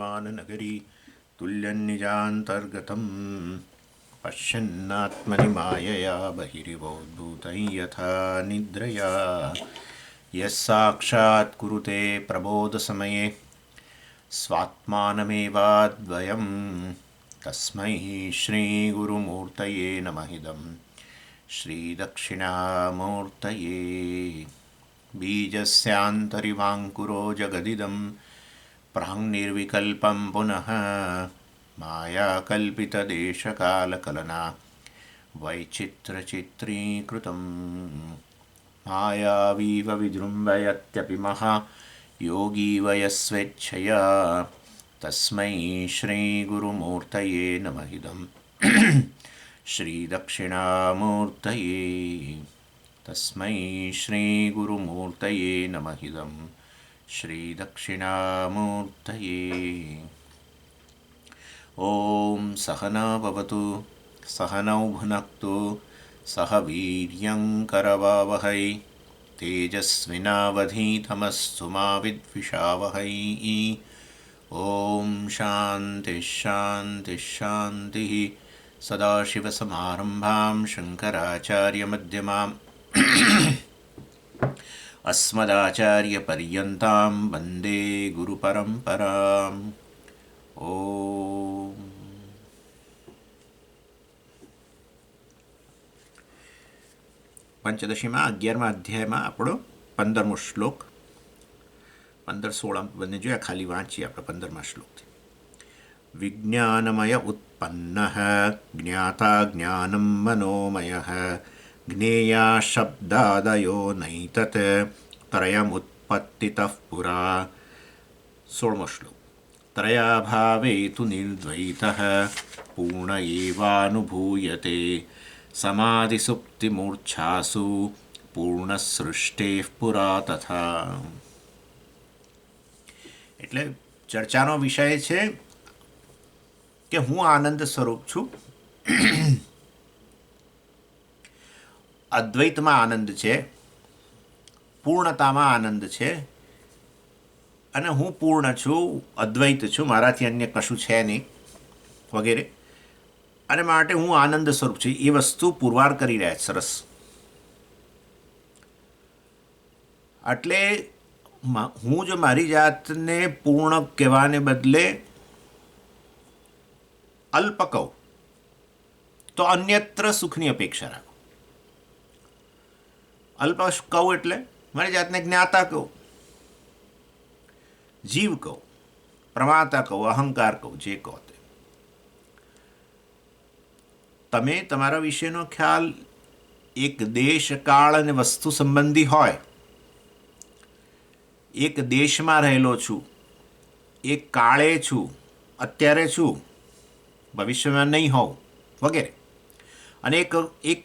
विश्वप्रियमाननगरी तुल्यन्निजान्तर्गतं पश्यन्नात्मनि मायया बहिरिवोद्भूतं यथा निद्रया यः साक्षात् कुरुते प्रबोधसमये स्वात्मानमेवाद्वयं तस्मै श्रीगुरुमूर्तये नमः इदं श्रीदक्षिणामूर्तये बीजस्यान्तरिवाङ्कुरो जगदिदं प्राङ्निर्विकल्पं पुनः मायाकल्पितदेशकालकलना वैचित्रचित्रीकृतं मायावीव विजृम्भयत्यपि महायोगी वयस्वेच्छया तस्मै श्रीगुरुमूर्तये नमः इदं श्रीदक्षिणामूर्तये तस्मै श्रीगुरुमूर्तये नमः इदं श्रीदक्षिणामूर्तये। ॐ सहना भवतु सहनौ भुनक्तु सह वीर्यं करवावहै तेजस्विनावधीतमस्तु मा विद्विषावहै। ॐ शान्तिः शान्तिः शान्तिः। सदाशिवसमारम्भां शङ्कराचार्यमध्यमाम् अस्मदाचार्यपर्यन्तां वन्दे गुरुपरम्पराम्। ઓમ પંચદશીમાં 11મા અધ્યાયમાં આપણો 15મો શ્લોક 15-16 બંને જોયા, ખાલી વાંચીએ આપણે 15મા શ્લોકથી. વિજ્ઞાનમય ઉત્પન્નઃ જ્ઞાતા જ્ઞાનમ મનોમયઃ જ્ઞેયા શબ્દાદયો નૈતત ત્રયમુત્પત્તિતઃ પુરા. 16મો શ્લોક. त्रयाभावे तु निर्द्वैतः पूर्ण एवानुभूयते समाधिसुप्तिमूर्च्छासु पूर्णसृष्टेः पुरा तथा. એટલે ચર્ચાનો વિષય છે કે હું આનંદ સ્વરૂપ છું. અદ્વૈતમાં આનંદ છે, પૂર્ણતામાં આનંદ છે, અને હું પૂર્ણ છું, અદ્વૈત છું, મારાથી અન્ય કશું છે નહીં વગેરે, અને માટે હું આનંદ સ્વરૂપ છું. એ વસ્તુ પુરવાર કરી રહ્યા છે. સરસ. એટલે હું જો મારી જાતને પૂર્ણ કહેવાને બદલે અલ્પ કહું તો અન્યત્ર સુખની અપેક્ષા રાખો. અલ્પ કહું એટલે મારી જાતને જ્ઞાતા કહું, જીવ કહો, પ્રમાતા કહો, અહંકાર કહો, જે કહો તે. તમે તમારા વિશેનો ખ્યાલ એક દેશ, કાળ અને વસ્તુ સંબંધી હોય, એક દેશમાં રહેલો છું, એક કાળે છું, અત્યારે છું, ભવિષ્યમાં નહીં હોઉં વગેરે, અને એક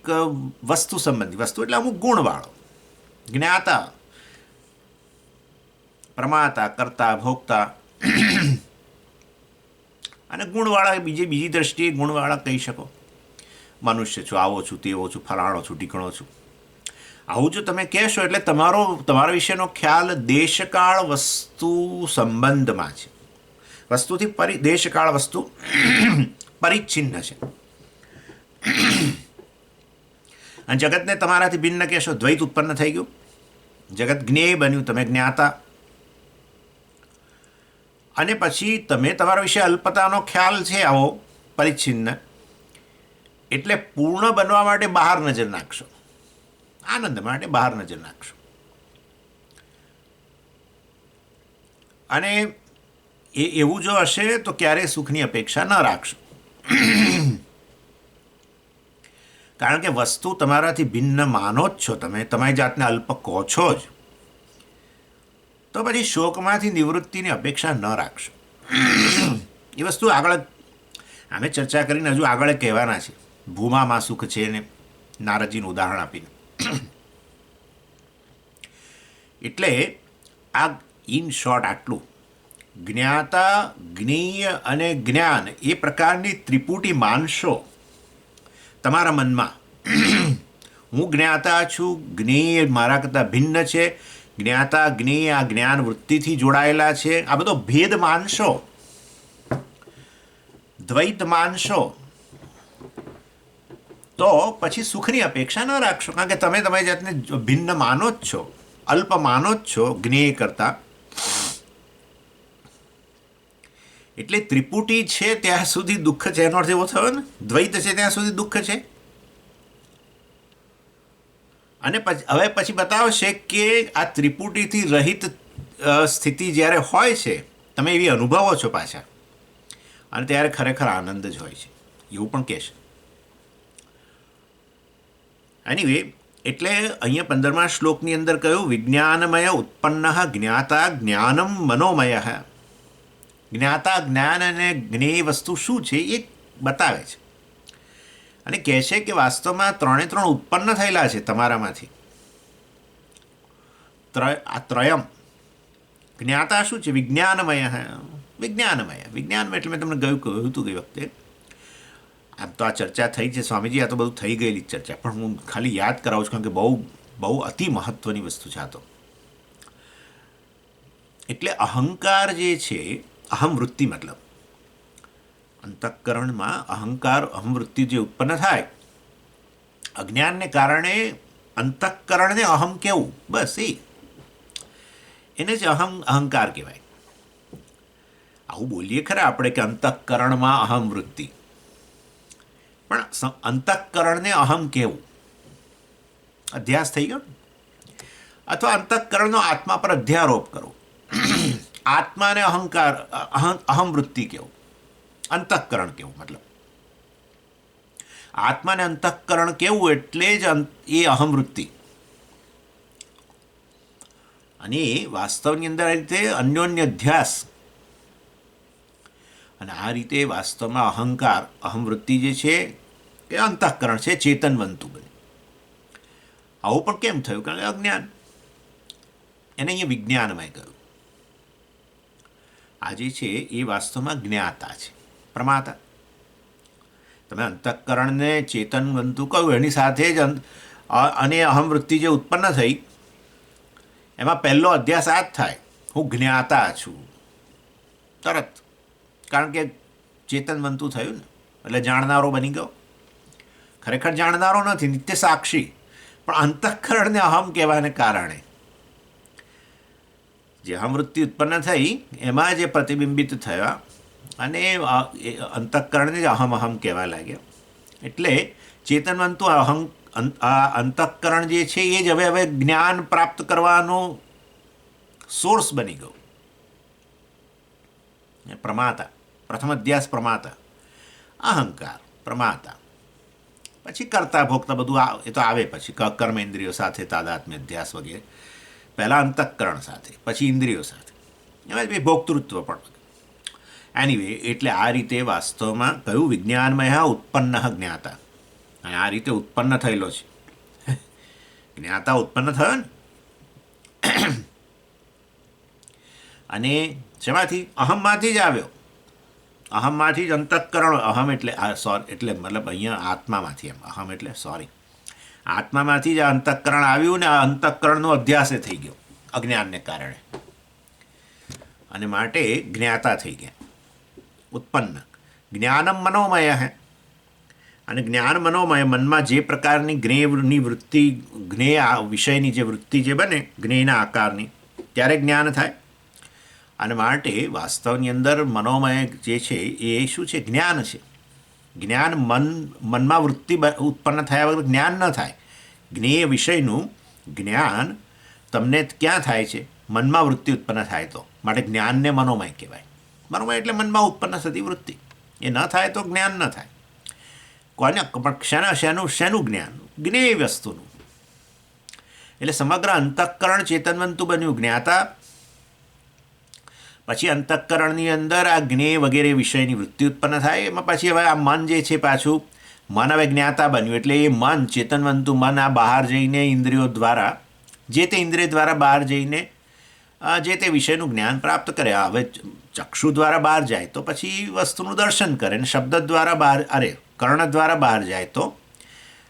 વસ્તુ સંબંધી, વસ્તુ એટલે અમુક ગુણવાળો, જ્ઞાતા, પ્રમાતા, કરતા, ભોગતા, અને ગુણવાળા બીજી દ્રષ્ટિએ ગુણવાળા કહી શકો. મનુષ્ય છું, આવો છું, તેવો છું, ફલાણો છું, ટીકણો છું. આવું જો તમે કહેશો એટલે તમારા વિશેનો ખ્યાલ દેશકાળ વસ્તુ સંબંધમાં છે. વસ્તુથી દેશકાળ વસ્તુ પરિચ્છિન્ન છે. અને જગતને તમારાથી ભિન્ન કહેશો, દ્વૈત ઉત્પન્ન થઈ ગયું, જગત જ્ઞેય બન્યું, તમે જ્ઞાતા. અને પછી તમે તમારા વિશે અલ્પતાનો ખ્યાલ છે આવો પરિચ્છિન્ન, એટલે પૂર્ણ બનવા માટે બહાર નજર નાખશો, આનંદ માટે બહાર નજર નાખશો. અને એવું જો હશે તો ક્યારેય સુખની અપેક્ષા ન રાખશો. કારણ કે વસ્તુ તમારાથી ભિન્ન માનો જ છો, તમે તમારી જાતને અલ્પ કહો છો જ, તો પછી શોકમાંથી નિવૃત્તિની અપેક્ષા ન રાખશો. એ વસ્તુ આગળ અમે ચર્ચા કરીને હજુ આગળ કહેવાના છે. ભૂમામાં સુખ છે ને નારદજીનું ઉદાહરણ આપીને. એટલે આ ઇન શોર્ટ આટલું. જ્ઞાતા, જ્ઞેય અને જ્ઞાન એ પ્રકારની ત્રિપુટી માનશો તમારા મનમાં. હું જ્ઞાતા છું, જ્ઞેય મારા કરતાં ભિન્ન છે, જ્ઞાતા જ્ઞેય આ જ્ઞાન વૃત્તિથી જોડાયેલા છે, આ બધો ભેદ માનશો દ્વૈત માનશો તો પછી સુખની અપેક્ષા ન રાખશો, કારણ કે તમે તમારી જાતને ભિન્ન માનો જ છો, અલ્પ માનો જ છો જ્ઞેય કરતા. એટલે ત્રિપુટી છે ત્યાં સુધી દુઃખ છે, એનો અર્થ એવો થયો ને, દ્વૈત છે ત્યાં સુધી દુઃખ છે. અને હવે પછી બતાવશે કે આ ત્રિપુટીથી રહિત સ્થિતિ જ્યારે હોય છે, તમે એવી અનુભવો છો પાછા, અને ત્યારે ખરેખર આનંદ જ હોય છે, એવું પણ કહેશે. એનીવે, એટલે અહીંયા 15મા શ્લોકની અંદર કહ્યું વિજ્ઞાનમય ઉત્પન્ન જ્ઞાતા જ્ઞાનમ મનોમય. જ્ઞાતા જ્ઞાન અને જ્ઞેય વસ્તુ શું છે એ બતાવે છે, અને કહે છે કે વાસ્તવમાં ત્રણે ત્રણ ઉત્પન્ન થયેલા છે તમારામાંથી. આ ત્રયમ જ્ઞાતા શું છે? વિજ્ઞાનમય. વિજ્ઞાનમય એટલે મેં તમને કહ્યું હતું ગઈ વખતે. આમ તો આ ચર્ચા થઈ છે સ્વામીજી, આ તો બધું થઈ ગયેલી ચર્ચા, પણ હું ખાલી યાદ કરાવું છું કારણ કે બહુ અતિ મહત્વની વસ્તુ છે આ તો. એટલે અહંકાર જે છે, અહમ વૃત્તિ, મતલબ અંતઃકરણમાં અહંકાર, અહમ વૃત્તિ જે ઉત્પન્ન થાય અજ્ઞાનને કારણે, અંતઃકરણને અહમ કેવું, બસ એને જ અહંકાર કહેવાય. આવું બોલીએ ખરા આપણે કે અંતઃકરણમાં અહમ વૃત્તિ, પણ અંતઃકરણને અહમ કેવું, અધ્યાસ થઈ ગયો. અથવા અંતઃકરણનો આત્મા પર અધ્યારોપ કરો, આત્માને અહંકાર, અહમ વૃત્તિ કેવું, અંતઃકરણ કેવું, મતલબ આત્માને અંતઃકરણ કેવું એટલે જ એ અહમ વૃત્તિ. અને વાસ્તવની અંદર આ રીતે અન્યોન્ય અધ્યાસ, અને આ રીતે વાસ્તવમાં અહંકાર, અહમવૃત્તિ જે છે એ અંતઃકરણ છે, ચેતન બનતું બને. આવું પણ કેમ થયું? કારણ કે અજ્ઞાન. એને અહીંયા વિજ્ઞાનમય કહ્યું. આ જે છે એ વાસ્તવમાં જ્ઞાતા છે, પ્રમાતા. તમે અંતઃકરણને ચેતન બનતું કહ્યું, એની સાથે જ અને અહમવૃત્તિ જે ઉત્પન્ન થઈ એમાં પહેલો અધ્યાસ આ જ થાય, હું જ્ઞાતા છું તરત, કારણ કે ચેતન બનતું થયું ને, એટલે જાણનારો બની ગયો. ખરેખર જાણનારો નથી, નિત્ય સાક્ષી, પણ અંતઃકરણને અહમ કહેવાને કારણે જે અહમવૃત્તિ ઉત્પન્ન થઈ એમાં જે પ્રતિબિંબિત થયા અને અંતઃકરણને જ અહમ કહેવા લાગ્યા. એટલે ચેતન બનતું આ અંતઃકરણ જે છે એ જ હવે જ્ઞાન પ્રાપ્ત કરવાનો સોર્સ બની ગયો. પ્રમાતા, પ્રથમ અધ્યાસ પ્રમાતા, અહંકાર, પ્રમાતા, પછી કરતા ભોગતા બધું એ તો આવે પછી, કર્મેન્દ્રિયો સાથે તાદાત્મ્ય અધ્યાસ વગેરે. પહેલાં અંતઃકરણ સાથે, પછી ઇન્દ્રિયો સાથે, એમાં જ ભોક્તૃત્વ પણ. એનીવે, એટલે આ રીતે વાસ્તવમાં કયું વિજ્ઞાનમય ઉત્પન્ન જ્ઞાતા, અને આ રીતે ઉત્પન્ન થયેલો છે જ્ઞાતા, ઉત્પન્ન થયો ને. અને શેમાંથી? અહમમાંથી જ આવ્યો. અહમમાંથી જ અંતઃકરણ, અહમ એટલે એટલે મતલબ અહીંયા આત્મામાંથી, એમ અહમ એટલે આત્મામાંથી જ આ અંતઃકરણ આવ્યું ને આ અંતઃકરણનો અધ્યાસે થઈ ગયો અજ્ઞાનને કારણે, અને માટે જ્ઞાતા થઈ ગયા, ઉત્પન્ન. જ્ઞાનમ મનોમય હે, અને જ્ઞાન મનોમય, મનમાં જે પ્રકારની જ્ઞેયની વૃત્તિ, જ્ઞેય વિષયની જે વૃત્તિ જે બને જ્ઞેયના આકારની, ત્યારે જ્ઞાન થાય. અને માટે વાસ્તવની અંદર મનોમય જે છે એ શું છે? જ્ઞાન છે. જ્ઞાન મનમાં વૃત્તિ ઉત્પન્ન થયા વગર જ્ઞાન ન થાય. જ્ઞેય વિષયનું જ્ઞાન તમને ક્યાં થાય છે? મનમાં વૃત્તિ ઉત્પન્ન થાય તો, માટે જ્ઞાનને મનોમય કહેવાય. મનોમય એટલે મનમાં ઉત્પન્ન થતી વૃત્તિ, એ ન થાય તો જ્ઞાન ન થાય. કોને? પણ શેનું જ્ઞાન? જ્ઞેય વસ્તુનું. એટલે સમગ્ર અંતઃકરણ ચેતનવંતું બન્યું જ્ઞાતા. પછી અંતઃકરણની અંદર આ જ્ઞેય વગેરે વિષયની વૃત્તિ ઉત્પન્ન થાય. એમાં પછી હવે આ મન જે છે પાછું, મન હવે જ્ઞાતા બન્યું. એટલે એ મન, ચેતનવંતું મન, આ બહાર જઈને ઇન્દ્રિયો દ્વારા, જે તે ઇન્દ્રિય દ્વારા બહાર જઈને જે તે વિષયનું જ્ઞાન પ્રાપ્ત કરે. હવે ચક્ષુ દ્વારા બહાર જાય તો પછી વસ્તુનું દર્શન કરે, અને શબ્દ દ્વારા બહાર, કર્ણ દ્વારા બહાર જાય તો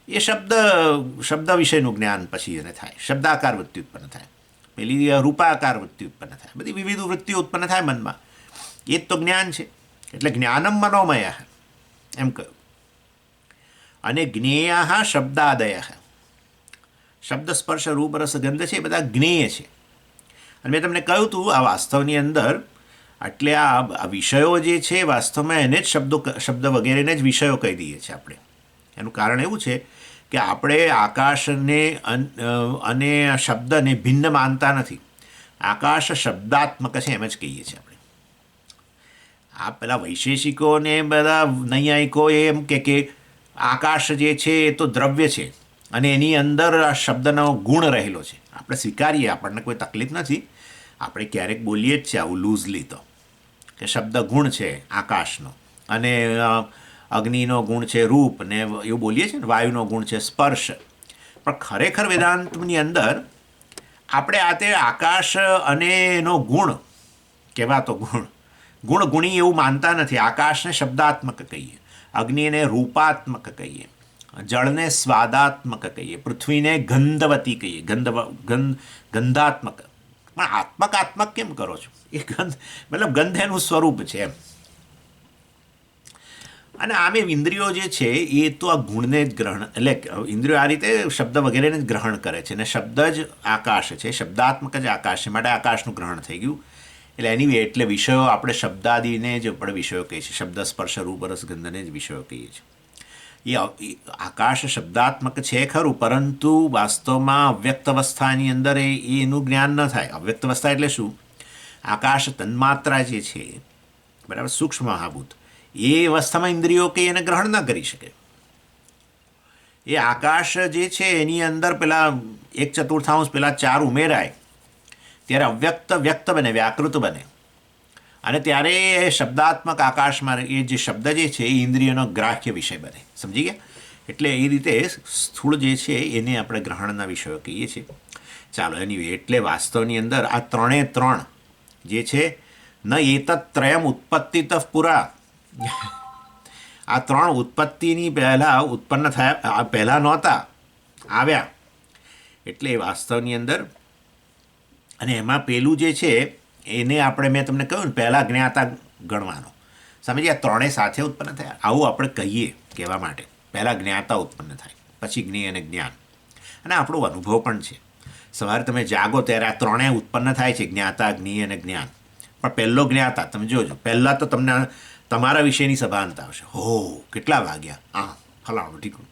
એ શબ્દ વિષયનું જ્ઞાન પછી એને થાય, શબ્દાકાર વૃત્તિ ઉત્પન્ન થાય. પેલી રૂપાકાર વૃત્તિ ઉત્પન્ન થાય, બધી વિવિધ વૃત્તિઓ ઉત્પન્ન થાય મનમાં. એ જ તો જ્ઞાન છે. એટલે જ્ઞાનમ મનોમય. એમ કહ્યું. અને જ્ઞેયા શબ્દાદય, શબ્દ સ્પર્શ રૂપ રસ ગંધ છે એ બધા જ્ઞેય છે. અને મેં તમને કહ્યું હતું આ વાસ્તવની અંદર એટલે આ વિષયો જે છે વાસ્તવમાં એને જ શબ્દ વગેરેને જ વિષયો કહી દઈએ છીએ આપણે. એનું કારણ એવું છે કે આપણે આકાશને અને શબ્દને ભિન્ન માનતા નથી. આકાશ શબ્દાત્મક છે એમ જ કહીએ છીએ આપણે. આ પેલા વૈશેષિકોને બધા નૈયાયિકો એમ કે આકાશ જે છે એ તો દ્રવ્ય છે અને એની અંદર આ શબ્દનો ગુણ રહેલો છે. આપણે સ્વીકારીએ, આપણને કોઈ તકલીફ નથી. આપણે ક્યારેક બોલીએ જ છે આવું લૂઝલી તો કે શબ્દ ગુણ છે આકાશનો, અને અગ્નિનો ગુણ છે રૂપ, ને એવું બોલીએ છીએ ને વાયુનો ગુણ છે સ્પર્શ. પણ ખરેખર વેદાંતની અંદર આપણે આ તે આકાશ અને એનો ગુણ કહેવાતો ગુણ ગુણી એવું માનતા નથી. આકાશને શબ્દાત્મક કહીએ, અગ્નિને રૂપાત્મક કહીએ, જળને સ્વાદાત્મક કહીએ, પૃથ્વીને ગંધવતી કહીએ, ગંધાત્મક. પણ આત્મક કેમ કરો છો? એ ગંધ મતલબ ગંધ એનું સ્વરૂપ છે એમ. અને આમે ઇન્દ્રિયો જે છે એ તો આ ગુણને જ ગ્રહણ, એટલે ઇન્દ્રિયો આ રીતે શબ્દ વગેરેને જ ગ્રહણ કરે છે. અને શબ્દ જ આકાશ છે, શબ્દાત્મક જ આકાશ છે, માટે આકાશનું ગ્રહણ થઈ ગયું. એટલે એની એટલે વિષયો આપણે શબ્દાદિને જ આપણે વિષયો કહીએ છીએ. શબ્દ સ્પર્શ રૂપ રસ ગંધને જ વિષયો કહીએ છીએ. એ આકાશ શબ્દાત્મક છે ખરું, પરંતુ વાસ્તવમાં અવ્યક્ત અવસ્થાની અંદર એનું જ્ઞાન ન થાય. અવ્યક્ત અવસ્થા એટલે શું? આકાશ તન્માત્રા જે છે, બરાબર, સૂક્ષ્મ મહાભૂત, એ અવસ્થામાં ઇન્દ્રિયો કે એને ગ્રહણ ન કરી શકે. એ આકાશ જે છે એની અંદર પેલા 1/4 પેલા 4 ઉમેરાય ત્યારે અવ્યક્ત વ્યક્ત બને, વ્યાકૃત બને. અને ત્યારે એ શબ્દાત્મક આકાશમાં એ જે શબ્દ જે છે એ ઇન્દ્રિયનો ગ્રાહ્ય વિષય બને. સમજી ગયા? એટલે એ રીતે સ્થૂળ જે છે એને આપણે ગ્રહણના વિષયો કહીએ છીએ. ચાલો, એની એટલે વાસ્તવની અંદર આ 3 જે છે ન એતત ત્રયમ ઉત્પત્તિત પુરા, આ 3 ઉત્પત્તિની પહેલાં ઉત્પન્ન થયા, પહેલાં નહોતા આવ્યા. એટલે વાસ્તવની અંદર, અને એમાં પેલું જે છે એને આપણે મેં તમને કહ્યું ને પહેલાં જ્ઞાતા ગણવાનો. સમજીએ? આ 3 સાથે ઉત્પન્ન થયા આવું આપણે કહીએ કહેવા માટે. પહેલાં જ્ઞાતા ઉત્પન્ન થાય, પછી જ્ઞેય અને જ્ઞાન. અને આપણો અનુભવ પણ છે. સવારે તમે જાગો ત્યારે આ 3 ઉત્પન્ન થાય છે, જ્ઞાતા, જ્ઞેય અને જ્ઞાન. પણ પહેલો જ્ઞાતા તમે જોજો, પહેલાં તો તમને તમારા વિશેની સભાનતા આવશે. હો, કેટલા વાગ્યા, હા, ફલાણું ઠીકું.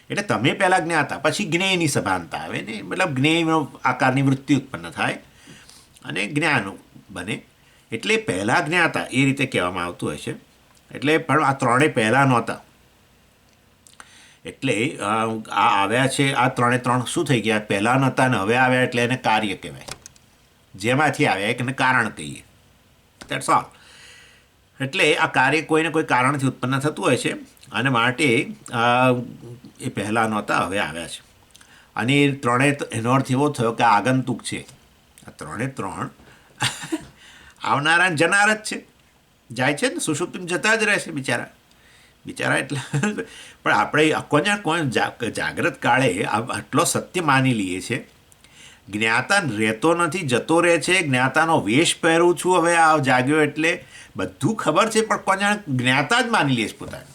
એટલે તમે પહેલાં જ્ઞાતા, પછી જ્ઞેયની સભાનતા આવે ને, મતલબ જ્ઞેયનો આકારની વૃત્તિ ઉત્પન્ન થાય અને જ્ઞાન બને. એટલે પહેલાં જ્ઞાતા એ રીતે કહેવામાં આવતું હોય છે. એટલે પણ આ 3 પહેલાં નહોતા. એટલે આ આવ્યા છે, આ 3 શું થઈ ગયા? પહેલાં નહોતા ને હવે આવ્યા, એટલે એને કાર્ય કહેવાય. જેમાંથી આવ્યા એને કારણ કહીએ. That's all. એટલે આ કાર્ય કોઈને કોઈ કારણથી ઉત્પન્ન થતું હોય છે, અને માટે એ પહેલાં નહોતા, હવે આવ્યા છે. અને એ 3 એનો અર્થ એવો થયો કે આગંતુક છે. આ 3 આવનારા જનાર જ છે, જાય છે ને, સુષુપ્તિમાં જતા જ રહેશે બિચારા. એટલે પણ આપણે કોઈ જાગ્રત કાળે આટલો સત્ય માની લઈએ છીએ. જ્ઞાતા રહેતો નથી, જતો રહે છે. જ્ઞાતાનો વેશ પહેરું છું હવે આ જાગ્યો એટલે બધું ખબર છે, પણ કોને જ્ઞાતા જ માની લઈએ છે પોતાને.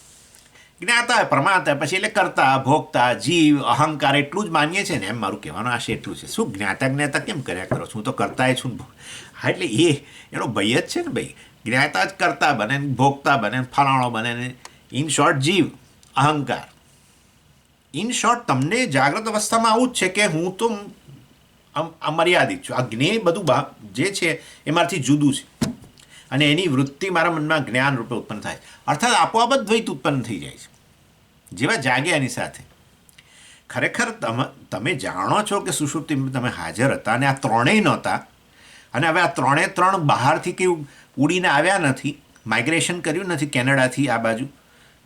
જ્ઞાતા પરમાત્મા, પછી એટલે કરતા, ભોગતા, જીવ, અહંકાર, એટલું જ માનીએ છીએ ને. એમ મારું કહેવાનું આશય એટલું છે. શું જ્ઞાતા કેમ કર્યા કરો છો? હું તો કરતાય છું. હા, એટલે એનો ભય જ છે ને ભાઈ. જ્ઞાતા જ કરતા બને, ભોગતા બને, ફલાણો બને ને, ઇન શોર્ટ જીવ, અહંકાર. ઇન શોર્ટ તમને જાગ્રત અવસ્થામાં આવું જ છે કે હું તો અમર્યાદિત છું. આ જ્ઞેય બધું જે છે એ મારાથી જુદું છે, અને એની વૃત્તિ મારા મનમાં જ્ઞાન રૂપે ઉત્પન્ન થાય. અર્થાત આપોઆપ જ દ્વૈત ઉત્પન્ન થઈ જાય છે જેવા જાગ્યા એની સાથે. ખરેખર તમે જાણો છો કે સુષુપ્તિમાં તમે હાજર હતા અને આ 3 નહોતા, અને હવે આ 3 બહારથી કેવું ઉડીને આવ્યા નથી, માઇગ્રેશન કર્યું નથી કેનેડાથી આ બાજુ,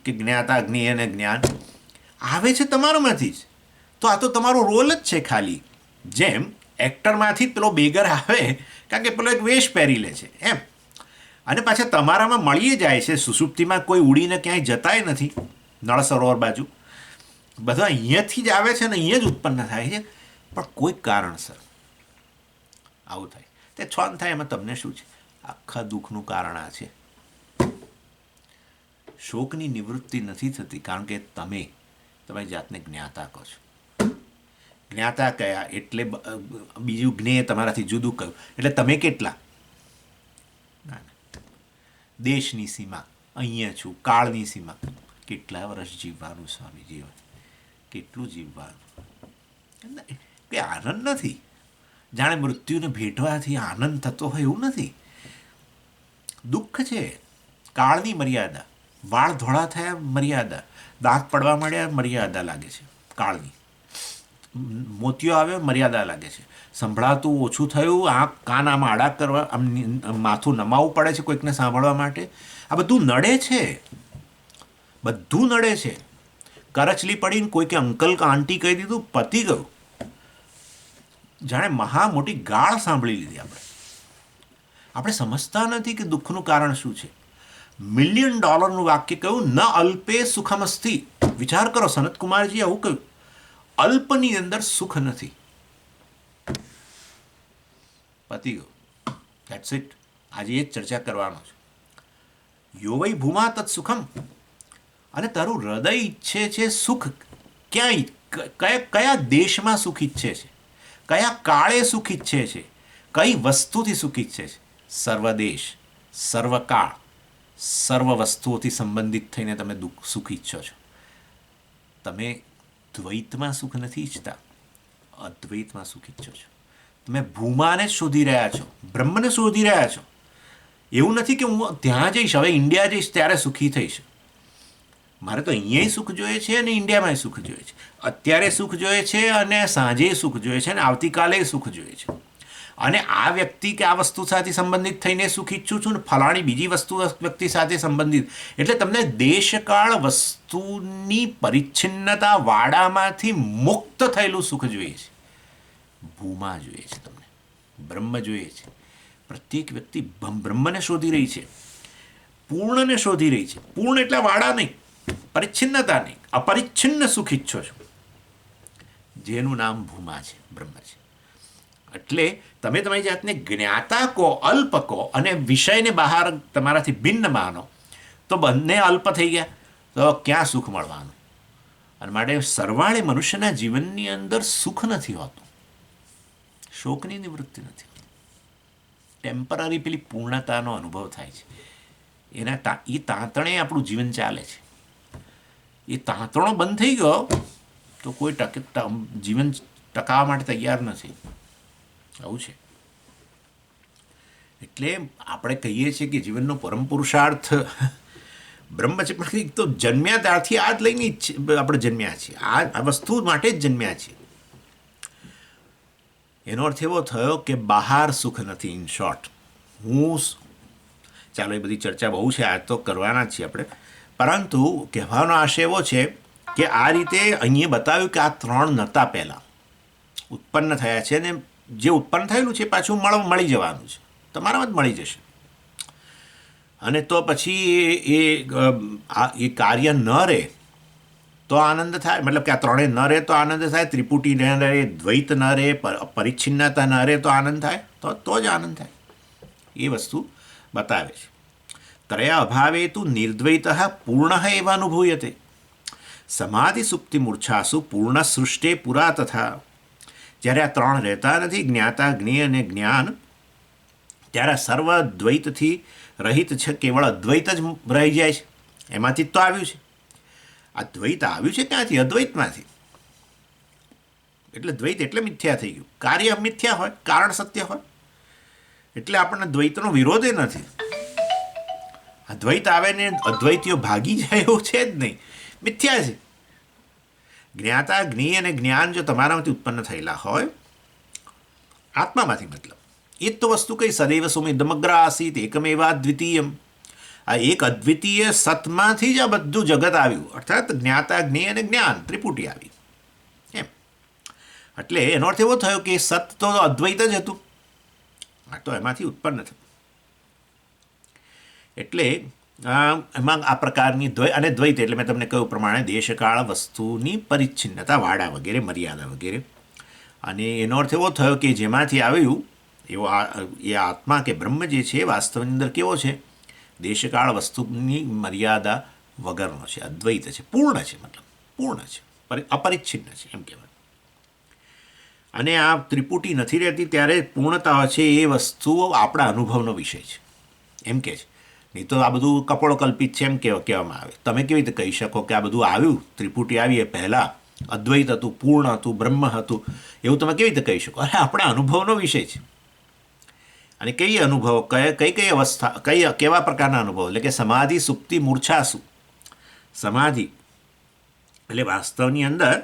કે જ્ઞાતા, જ્ઞેય અને જ્ઞાન આવે છે તમારામાંથી જ. તો આ તો તમારો રોલ જ છે ખાલી. જેમ એક્ટરમાંથી પેલો બેગર આવે, કારણ કે પેલો એક વેશ પહેરી લે છે એમ, અને પાછા તમારામાં મળીએ જાય છે. સુષુપ્તિમાં કોઈ ઉડીને ક્યાંય જતાય નથી. નળ સરોવર બાજુ બધા અહીંયાથી જ આવે છે ને અહીંયા જ ઉત્પન્ન થાય છે, પણ કોઈ કારણસર આવું થાય. તે છોન થાય એમાં તમને શું છે? આખા દુઃખનું કારણ આ છે. શોકની નિવૃત્તિ નથી થતી કારણ કે તમે તમારી જાતને જ્ઞાતા કહો છો. જ્ઞાતા કયા એટલે બીજું જ્ઞેય તમારાથી જુદું કયું એટલે તમે કેટલા? ના ના, દેશની સીમા અહીંયા છું, કાળની સીમા કેટલા વર્ષ જીવવાનું સ્વામી જીવન, કેટલું જીવવાનું, કે આનંદ નથી. જાણે મૃત્યુને ભેટવાથી આનંદ થતો હોય એવું નથી. દુઃખ છે, કાળની મર્યાદા, વાળ ધોળા થયા મર્યાદા, દાંત પડવા માંડ્યા મર્યાદા લાગે છે કાળની, મોતિયો આવ્યો મર્યાદા લાગે છે, સંભળાતું ઓછું થયું, આંખ કાન આમ આડા કરવા, આમ માથું નમાવવું પડે છે કોઈકને સાંભળવા માટે. આ બધું નડે છે, બધું નડે છે. કરચલી પડીને કોઈકે અંકલ કે આંટી કહી દીધું, પતી ગયું. જાણે મહા મોટી ગાળ સાંભળી લીધી આપણે. આપણે સમજતા નથી કે દુઃખનું કારણ શું છે. $1 મિલિયન વાક્ય કહ્યું, ન અલ્પે સુખમસ્તિ. વિચાર કરો, સનતકુમારજી આવું કહ્યું, અલ્પની અંદર સુખ નથી. પતી ગયું, ધેટ્સ ઇટ. આજે એ જ ચર્ચા કરવાનો છે. યો વૈ ભૂમા તત્ સુખમ. અને તારું હૃદય ઈચ્છે છે સુખ. ક્યાં કયા દેશમાં સુખ ઈચ્છે છે, કયા કાળે સુખ ઈચ્છે છે, કઈ વસ્તુથી સુખ ઈચ્છે છે? સર્વદેશ, સર્વકાળ, સર્વ વસ્તુઓથી સંબંધિત થઈને તમે સુખ ઈચ્છો છો. તમે દ્વૈતમાં સુખ નથી ઈચ્છતા, અદ્વૈતમાં સુખ ઈચ્છો છો. તમે ભૂમાને શોધી રહ્યા છો, બ્રહ્મને શોધી રહ્યા છો. એવું નથી કે હું ત્યાં જઈશ, હવે ઇન્ડિયા જઈશ ત્યારે સુખી થઈશ. મારે તો અહીંયાય સુખ જોઈએ છે અને ઇન્ડિયામાંય સુખ જોઈએ છે. અત્યારે સુખ જોઈએ છે અને સાંજે સુખ જોઈએ છે અને આવતીકાલે સુખ જોઈએ છે. અને આ વ્યક્તિ કે આ વસ્તુ સાથે સંબંધિત થઈને સુખ ઈચ્છું છું ને ફલાણી બીજી વસ્તુ વ્યક્તિ સાથે સંબંધિત. એટલે તમને દેશકાળ વસ્તુની પરિચ્છિન્નતા વાડામાંથી મુક્ત થયેલું સુખ જોઈએ છે. ભૂમા જોઈએ છે તમને, બ્રહ્મ જોઈએ છે. પ્રત્યેક વ્યક્તિ બ્રહ્મને શોધી રહી છે, પૂર્ણને શોધી રહી છે. પૂર્ણ એટલે વાડા નહીં, પરિચ્છિન્નતા નહીં, અપરિચ્છિન્ન સુખ ઈચ્છો છો, જેનું નામ ભૂમા છે, બ્રહ્મ છે. એટલે તમે તમારી જાતને જ્ઞાતા કહો, અલ્પ કહો અને વિષયને બહાર તમારાથી ભિન્ન માનો તો બંને અલ્પ થઈ ગયા, તો ક્યાં સુખ મળવાનું? અને માટે સરવાળે મનુષ્યના જીવનની અંદર સુખ નથી હોતું, શોકની નિવૃત્તિ નથી હોતી. ટેમ્પરરી પેલી પૂર્ણતાનો અનુભવ થાય છે. એ તાંતણે આપણું જીવન ચાલે છે. એ તાંતણો બંધ થઈ ગયો તો કોઈ જીવન ટકાવવા માટે તૈયાર નથી. આવું છે. એટલે આપણે કહીએ છીએ કે જીવનનો પરમ પુરુષાર્થ બ્રહ્મ છે, પણ એક તો જન્મ્યા ત્યારથી આ જ લઈને આપણે જન્મ્યા છીએ, આ વસ્તુ માટે જ જન્મ્યા છીએ. એનો અર્થ એવો થયો કે બહાર સુખ નથી. ઇન શોર્ટ, ચાલો એ બધી ચર્ચા બહુ છે, આજ તો કરવાના જ છીએ આપણે. પરંતુ કહેવાનો આશય એવો છે કે આ રીતે અહીંયા બતાવ્યું કે આ 3 નહોતા પહેલાં ઉત્પન્ન થયા છે અને જે ઉત્પન્ન થયેલું છે પાછું મળી જવાનું છે, તમારામાં જ મળી જશે. અને તો પછી એ કાર્ય ન રહે તો આનંદ થાય, મતલબ કે આ 3 ન રહે તો આનંદ થાય, ત્રિપુટી ન રહે, દ્વૈત ન રહે, પરિચ્છિન્નતા ન રહે તો આનંદ થાય, તો જ આનંદ થાય. એ વસ્તુ બતાવે છે. ત્રયા અભાવે તુ નિર્દ્વૈત પૂર્ણ એવ અનુભૂયતે સમાધિ સુપ્તિ મૂર્છાસુ પૂર્ણ સૃષ્ટે પુરા તથા. જ્યારે આ 3 રહેતા નથી, જ્ઞાતા, જ્ઞેય અને જ્ઞાન, ત્યારે સર્વ દ્વૈતથી રહિત છે, કેવળ અદ્વૈત જ રહી જાય છે. એમાંથી જ તો આવ્યું છે. આ દ્વૈત આવ્યું છે ક્યાંથી? અદ્વૈતમાંથી. એટલે દ્વૈત એટલે મિથ્યા થઈ ગયું. કાર્ય મિથ્યા હોય, કારણ સત્ય હોય, એટલે આપણને દ્વૈતનો વિરોધ નથી. અદ્વૈત આવે ને અદ્વૈતીઓ ભાગી જાય એવું છે જ નહીં, મિથ્યા છે. જ્ઞાતા, જ્ઞેય અને જ્ઞાન જો તમારામાંથી ઉત્પન્ન થયેલા હોય, આત્મામાંથી મતલબ, એ જ તો વસ્તુ કઈ સદૈવ સૌમ્યદમગ્ર આસીત એકમેવા દ્વિતીયમ. આ એક અદ્વિતીય સતમાંથી જ આ બધું જગત આવ્યું, અર્થાત જ્ઞાતા, જ્ઞેય અને જ્ઞાન ત્રિપુટી આવી એમ. એટલે એનો અર્થ એવો થયો કે સત તો અદ્વૈત જ હતું, આ તો એમાંથી ઉત્પન્ન થયું. એટલે એમાં આ પ્રકારની અને દ્વૈત એટલે મેં તમને કહ્યું પ્રમાણે દેશકાળ વસ્તુની પરિચ્છિન્નતા, વાડા વગેરે, મર્યાદા વગેરે. અને એનો અર્થ એવો થયો કે જેમાંથી આવ્યું એવો એ આત્મા કે બ્રહ્મ જે છે વાસ્તવની અંદર કેવો છે? દેશકાળ વસ્તુની મર્યાદા વગરનો છે, અદ્વૈત છે, પૂર્ણ છે, મતલબ પૂર્ણ છે, અપરિચ્છિન્ન છે એમ કહેવાય. અને આ ત્રિપુટી નથી રહેતી ત્યારે પૂર્ણતા છે એ વસ્તુઓ આપણા અનુભવનો વિષય છે એમ કે છે. નહીં તો આ બધું કપોળકલ્પિત છે એમ કહેવામાં આવે. તમે કેવી રીતે કહી શકો કે આ બધું આવ્યું, ત્રિપુટી આવી એ પહેલાં અદ્વૈત હતું, પૂર્ણ હતું, બ્રહ્મ હતું, એવું તમે કેવી રીતે કહી શકો? અરે આપણા અનુભવનો વિષય છે. અને કઈ અનુભવો, કઈ કઈ અવસ્થા, કેવા પ્રકારના અનુભવો, એટલે કે સમાધિ, સુપ્તિ, મૂર્છાસુ. સમાધિ એટલે વાસ્તવની અંદર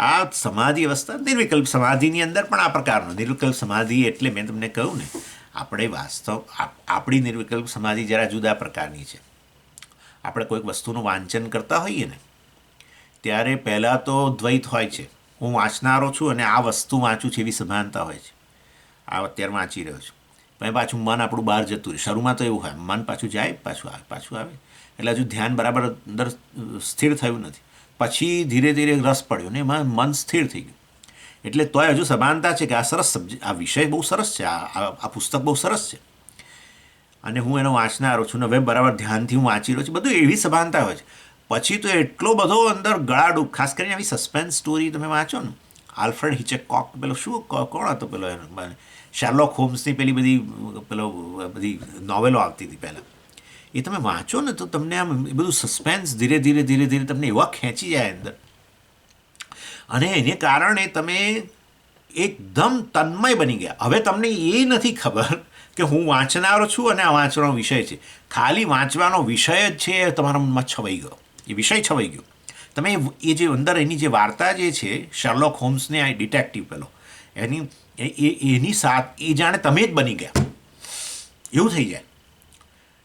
આ સમાધિ અવસ્થા, નિર્વિકલ્પ સમાધિની અંદર પણ આ પ્રકારનો નિર્વિકલ્પ સમાધિ એટલે મેં તમને કહ્યું ને, આપણે આપણી નિર્વિકલ્પ સમાધિ જરા જુદા પ્રકારની છે. આપણે કોઈક વસ્તુનું વાંચન કરતા હોઈએ ને ત્યારે પહેલાં તો દ્વૈત હોય છે, હું વાંચનારો છું અને આ વસ્તુ વાંચું છું એવી સભાનતા હોય છે. આ અત્યારે વાંચી રહ્યો છું, પછી પાછું મન આપણું બહાર જતું રહે. શરૂમાં તો એવું હોય, મન પાછું જાય, પાછું આવે, એટલે હજુ ધ્યાન બરાબર અંદર સ્થિર થયું નથી. પછી ધીરે ધીરે રસ પડ્યો ને એમાં મન સ્થિર થઈ ગયું. એટલે તોય હજુ સભાનતા છે કે આ સરસ સબ્જેક્ટ, આ વિષય બહુ સરસ છે, આ પુસ્તક બહુ સરસ છે અને હું એનો વાંચનારો છું ને હવે બરાબર ધ્યાનથી હું વાંચી રહ્યો છું, બધું એવી સભાનતા હોય છે. પછી તો એટલો બધો અંદર ગળાડૂબ, ખાસ કરીને આવી સસ્પેન્સ સ્ટોરી તમે વાંચો ને, આલ્ફ્રેડ હિચકોક, પેલો શું કોણ હતો પેલો, શાર્લોક હોમ્સની બધી નોવેલો આવતી હતી પહેલાં, એ તમે વાંચો ને તો તમને આમ એ બધું સસ્પેન્સ ધીરે ધીરે તમને એવા ખેંચી જાય અંદર, અને એને કારણે તમે એકદમ તન્મય બની ગયા. હવે તમને એ નથી ખબર કે હું વાંચનારો છું અને આ વાંચવાનો વિષય છે. ખાલી વાંચવાનો વિષય જ છે એ તમારા મનમાં છવાઈ ગયો, એ વિષય છવાઈ ગયો. તમે એ જે અંદર એની જે વાર્તા જે છે શાર્લોક હોમ્સને, આ ડિટેક્ટિવ પેલો, એની સાથ એ જાણે તમે જ બની ગયા એવું થઈ જાય.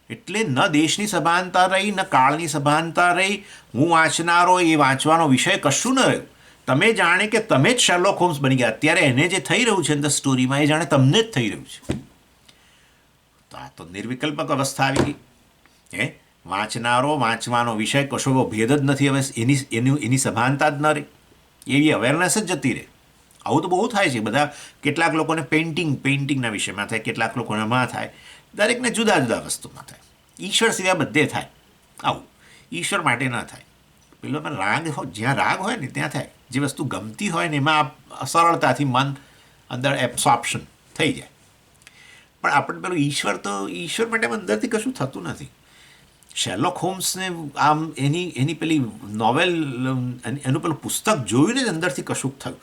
એટલે ન દેશની સભાનતા રહી, ન કાળની સભાનતા રહી, હું વાંચનારો, એ વાંચવાનો વિષય કશું ન રહ્યું. તમે જાણે કે તમે જ શાર્લોક હોમ્સ બની ગયા. અત્યારે એને જે થઈ રહ્યું છે અંદર સ્ટોરીમાં એ જાણે તમને જ થઈ રહ્યું છે. તો આ તો નિર્વિકલ્પક અવસ્થા આવી ગઈ. વાંચનારો, વાંચવાનો વિષય કશો ભેદ જ નથી. હવે એની સભાનતા જ ન રહે, એવી અવેરનેસ જ જતી રહે. આવું તો બહુ થાય છે. બધા કેટલાક લોકોને પેઇન્ટિંગના વિષયમાં થાય, કેટલાક લોકોને માં થાય, દરેકને જુદા જુદા વસ્તુમાં થાય. ઈશ્વર સિવાય બધે થાય આવું, ઈશ્વર માટે ન થાય. પેલો રાગ, જ્યાં રાગ હોય ને ત્યાં થાય. જે વસ્તુ ગમતી હોય ને એમાં સરળતાથી મન અંદર એબ્સોર્પ્શન થઈ જાય. પણ આપણે પેલું ઈશ્વર માટે અંદરથી કશું થતું નથી. શેરલોક હોમ્સને આમ એની પેલી નોવેલ, એનું પેલું પુસ્તક જોયું ને અંદરથી કશુંક થયું.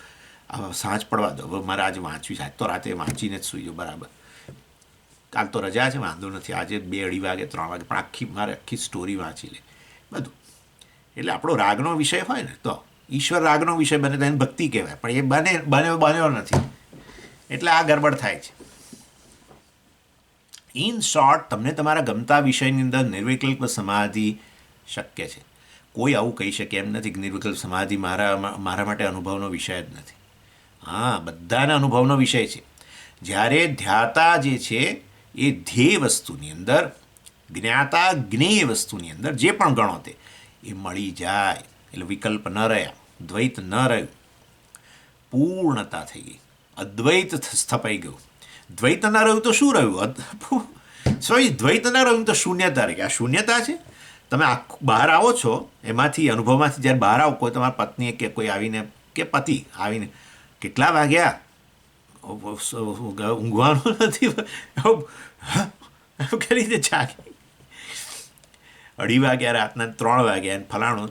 હવે સાંજ પડવા દો, હવે મારે આજે વાંચવી છે, આજ તો રાતે વાંચીને જ સૂઈ જાઓ, બરાબર. કાલ તો રજા છે, વાંધો નથી, આજે 2-2:30 વાગે, 3 વાગે, પણ મારે આખી સ્ટોરી વાંચી લે બધું. એટલે આપણો રાગનો વિષય હોય ને તો ઈશ્વર રાગનો વિષય બને તો એને ભક્તિ કહેવાય, પણ એ બન્યો નથી. એટલે આ ગરબડ થાય છે. ઇન શોર્ટ, તમને તમારા ગમતા વિષયની અંદર નિર્વિકલ્પ સમાધિ શક્ય છે. કોઈ આવું કહી શકે એમ નથી કે નિર્વિકલ્પ સમાધિ મારા માટે અનુભવનો વિષય જ નથી. હા, બધાના અનુભવનો વિષય છે. જ્યારે ધ્યાતા જે છે એ ધ્યેય વસ્તુની અંદર, જ્ઞાતા જ્ઞેય વસ્તુની અંદર જે પણ ગણો તે એ મળી જાય એટલે વિકલ્પ ન રહ્યા, દ્વૈત ન રહ્યું, પૂર્ણતા થઈ ગઈ, અદ્વૈત સ્થપાઈ ગયું. દ્વૈત ન રહ્યું તો શું રહ્યું? દ્વૈત ન રહ્યું તો શૂન્યતા રહી. આ શૂન્યતા છે. તમે બહાર આવો છો એમાંથી, અનુભવમાંથી જ્યારે બહાર આવો, કોઈ તમારા પત્ની કે કોઈ આવીને, કે પતિ આવીને, કેટલા વાગ્યા, ઊંઘવાનું નથી, કરી રીતે જાગી, 2:30 વાગ્યા, રાતના 3 વાગ્યા, ફલાણું.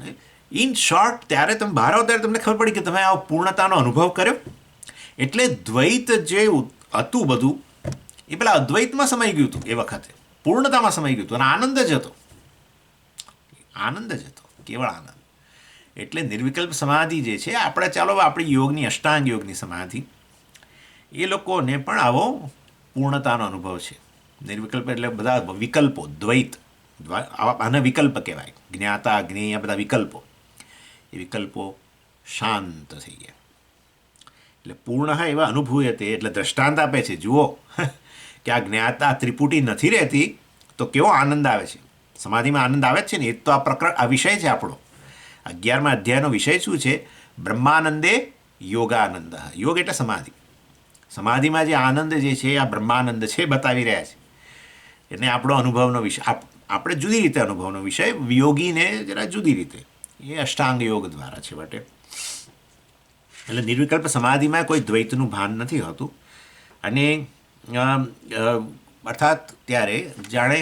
ઇન શોર્ટ, ત્યારે તમે બહાર આવો ત્યારે તમને ખબર પડી કે તમે આ પૂર્ણતાનો અનુભવ કર્યો. એટલે દ્વૈત જે હતું બધું એ પેલા અદ્વૈતમાં સમાઈ ગયું હતું, એ વખતે પૂર્ણતામાં સમાઈ ગયું હતું, અને આનંદ જ હતો, કેવળ આનંદ. એટલે નિર્વિકલ્પ સમાધિ જે છે, આપણે ચાલો આપણી યોગની, અષ્ટાંગ યોગની સમાધિ, એ લોકોને પણ આવો પૂર્ણતાનો અનુભવ છે. નિર્વિકલ્પ એટલે બધા વિકલ્પો, દ્વૈત, આને વિકલ્પ કહેવાય. જ્ઞાતા જ્ઞેય બધા વિકલ્પો, એ વિકલ્પો શાંત થઈ ગયા. એટલે પૂર્ણ એવા અનુભૂય તે, એટલે દ્રષ્ટાંત આપે છે, જુઓ કે આ જ્ઞાતા ત્રિપુટી નથી રહેતી તો કેવો આનંદ આવે છે. સમાધિમાં આનંદ આવે જ છે ને, એ તો આ વિષય છે આપણો. 11મા અધ્યાયનો વિષય શું છે? બ્રહ્માનંદે યોગાનંદ. યોગ એટલે સમાધિ. સમાધિમાં જે આનંદ જે છે, આ બ્રહ્માનંદ છે, બતાવી રહ્યા છે. એટલે આપણો અનુભવનો વિષય. આપણે જુદી રીતે અનુભવનો વિષય, યોગીને જરા જુદી રીતે, એ અષ્ટાંગ યોગ દ્વારા છે વટે. એટલે નિર્વિકલ્પ સમાધિમાં કોઈ દ્વૈતનું ભાન નથી હોતું. અને અર્થાત ત્યારે જાણે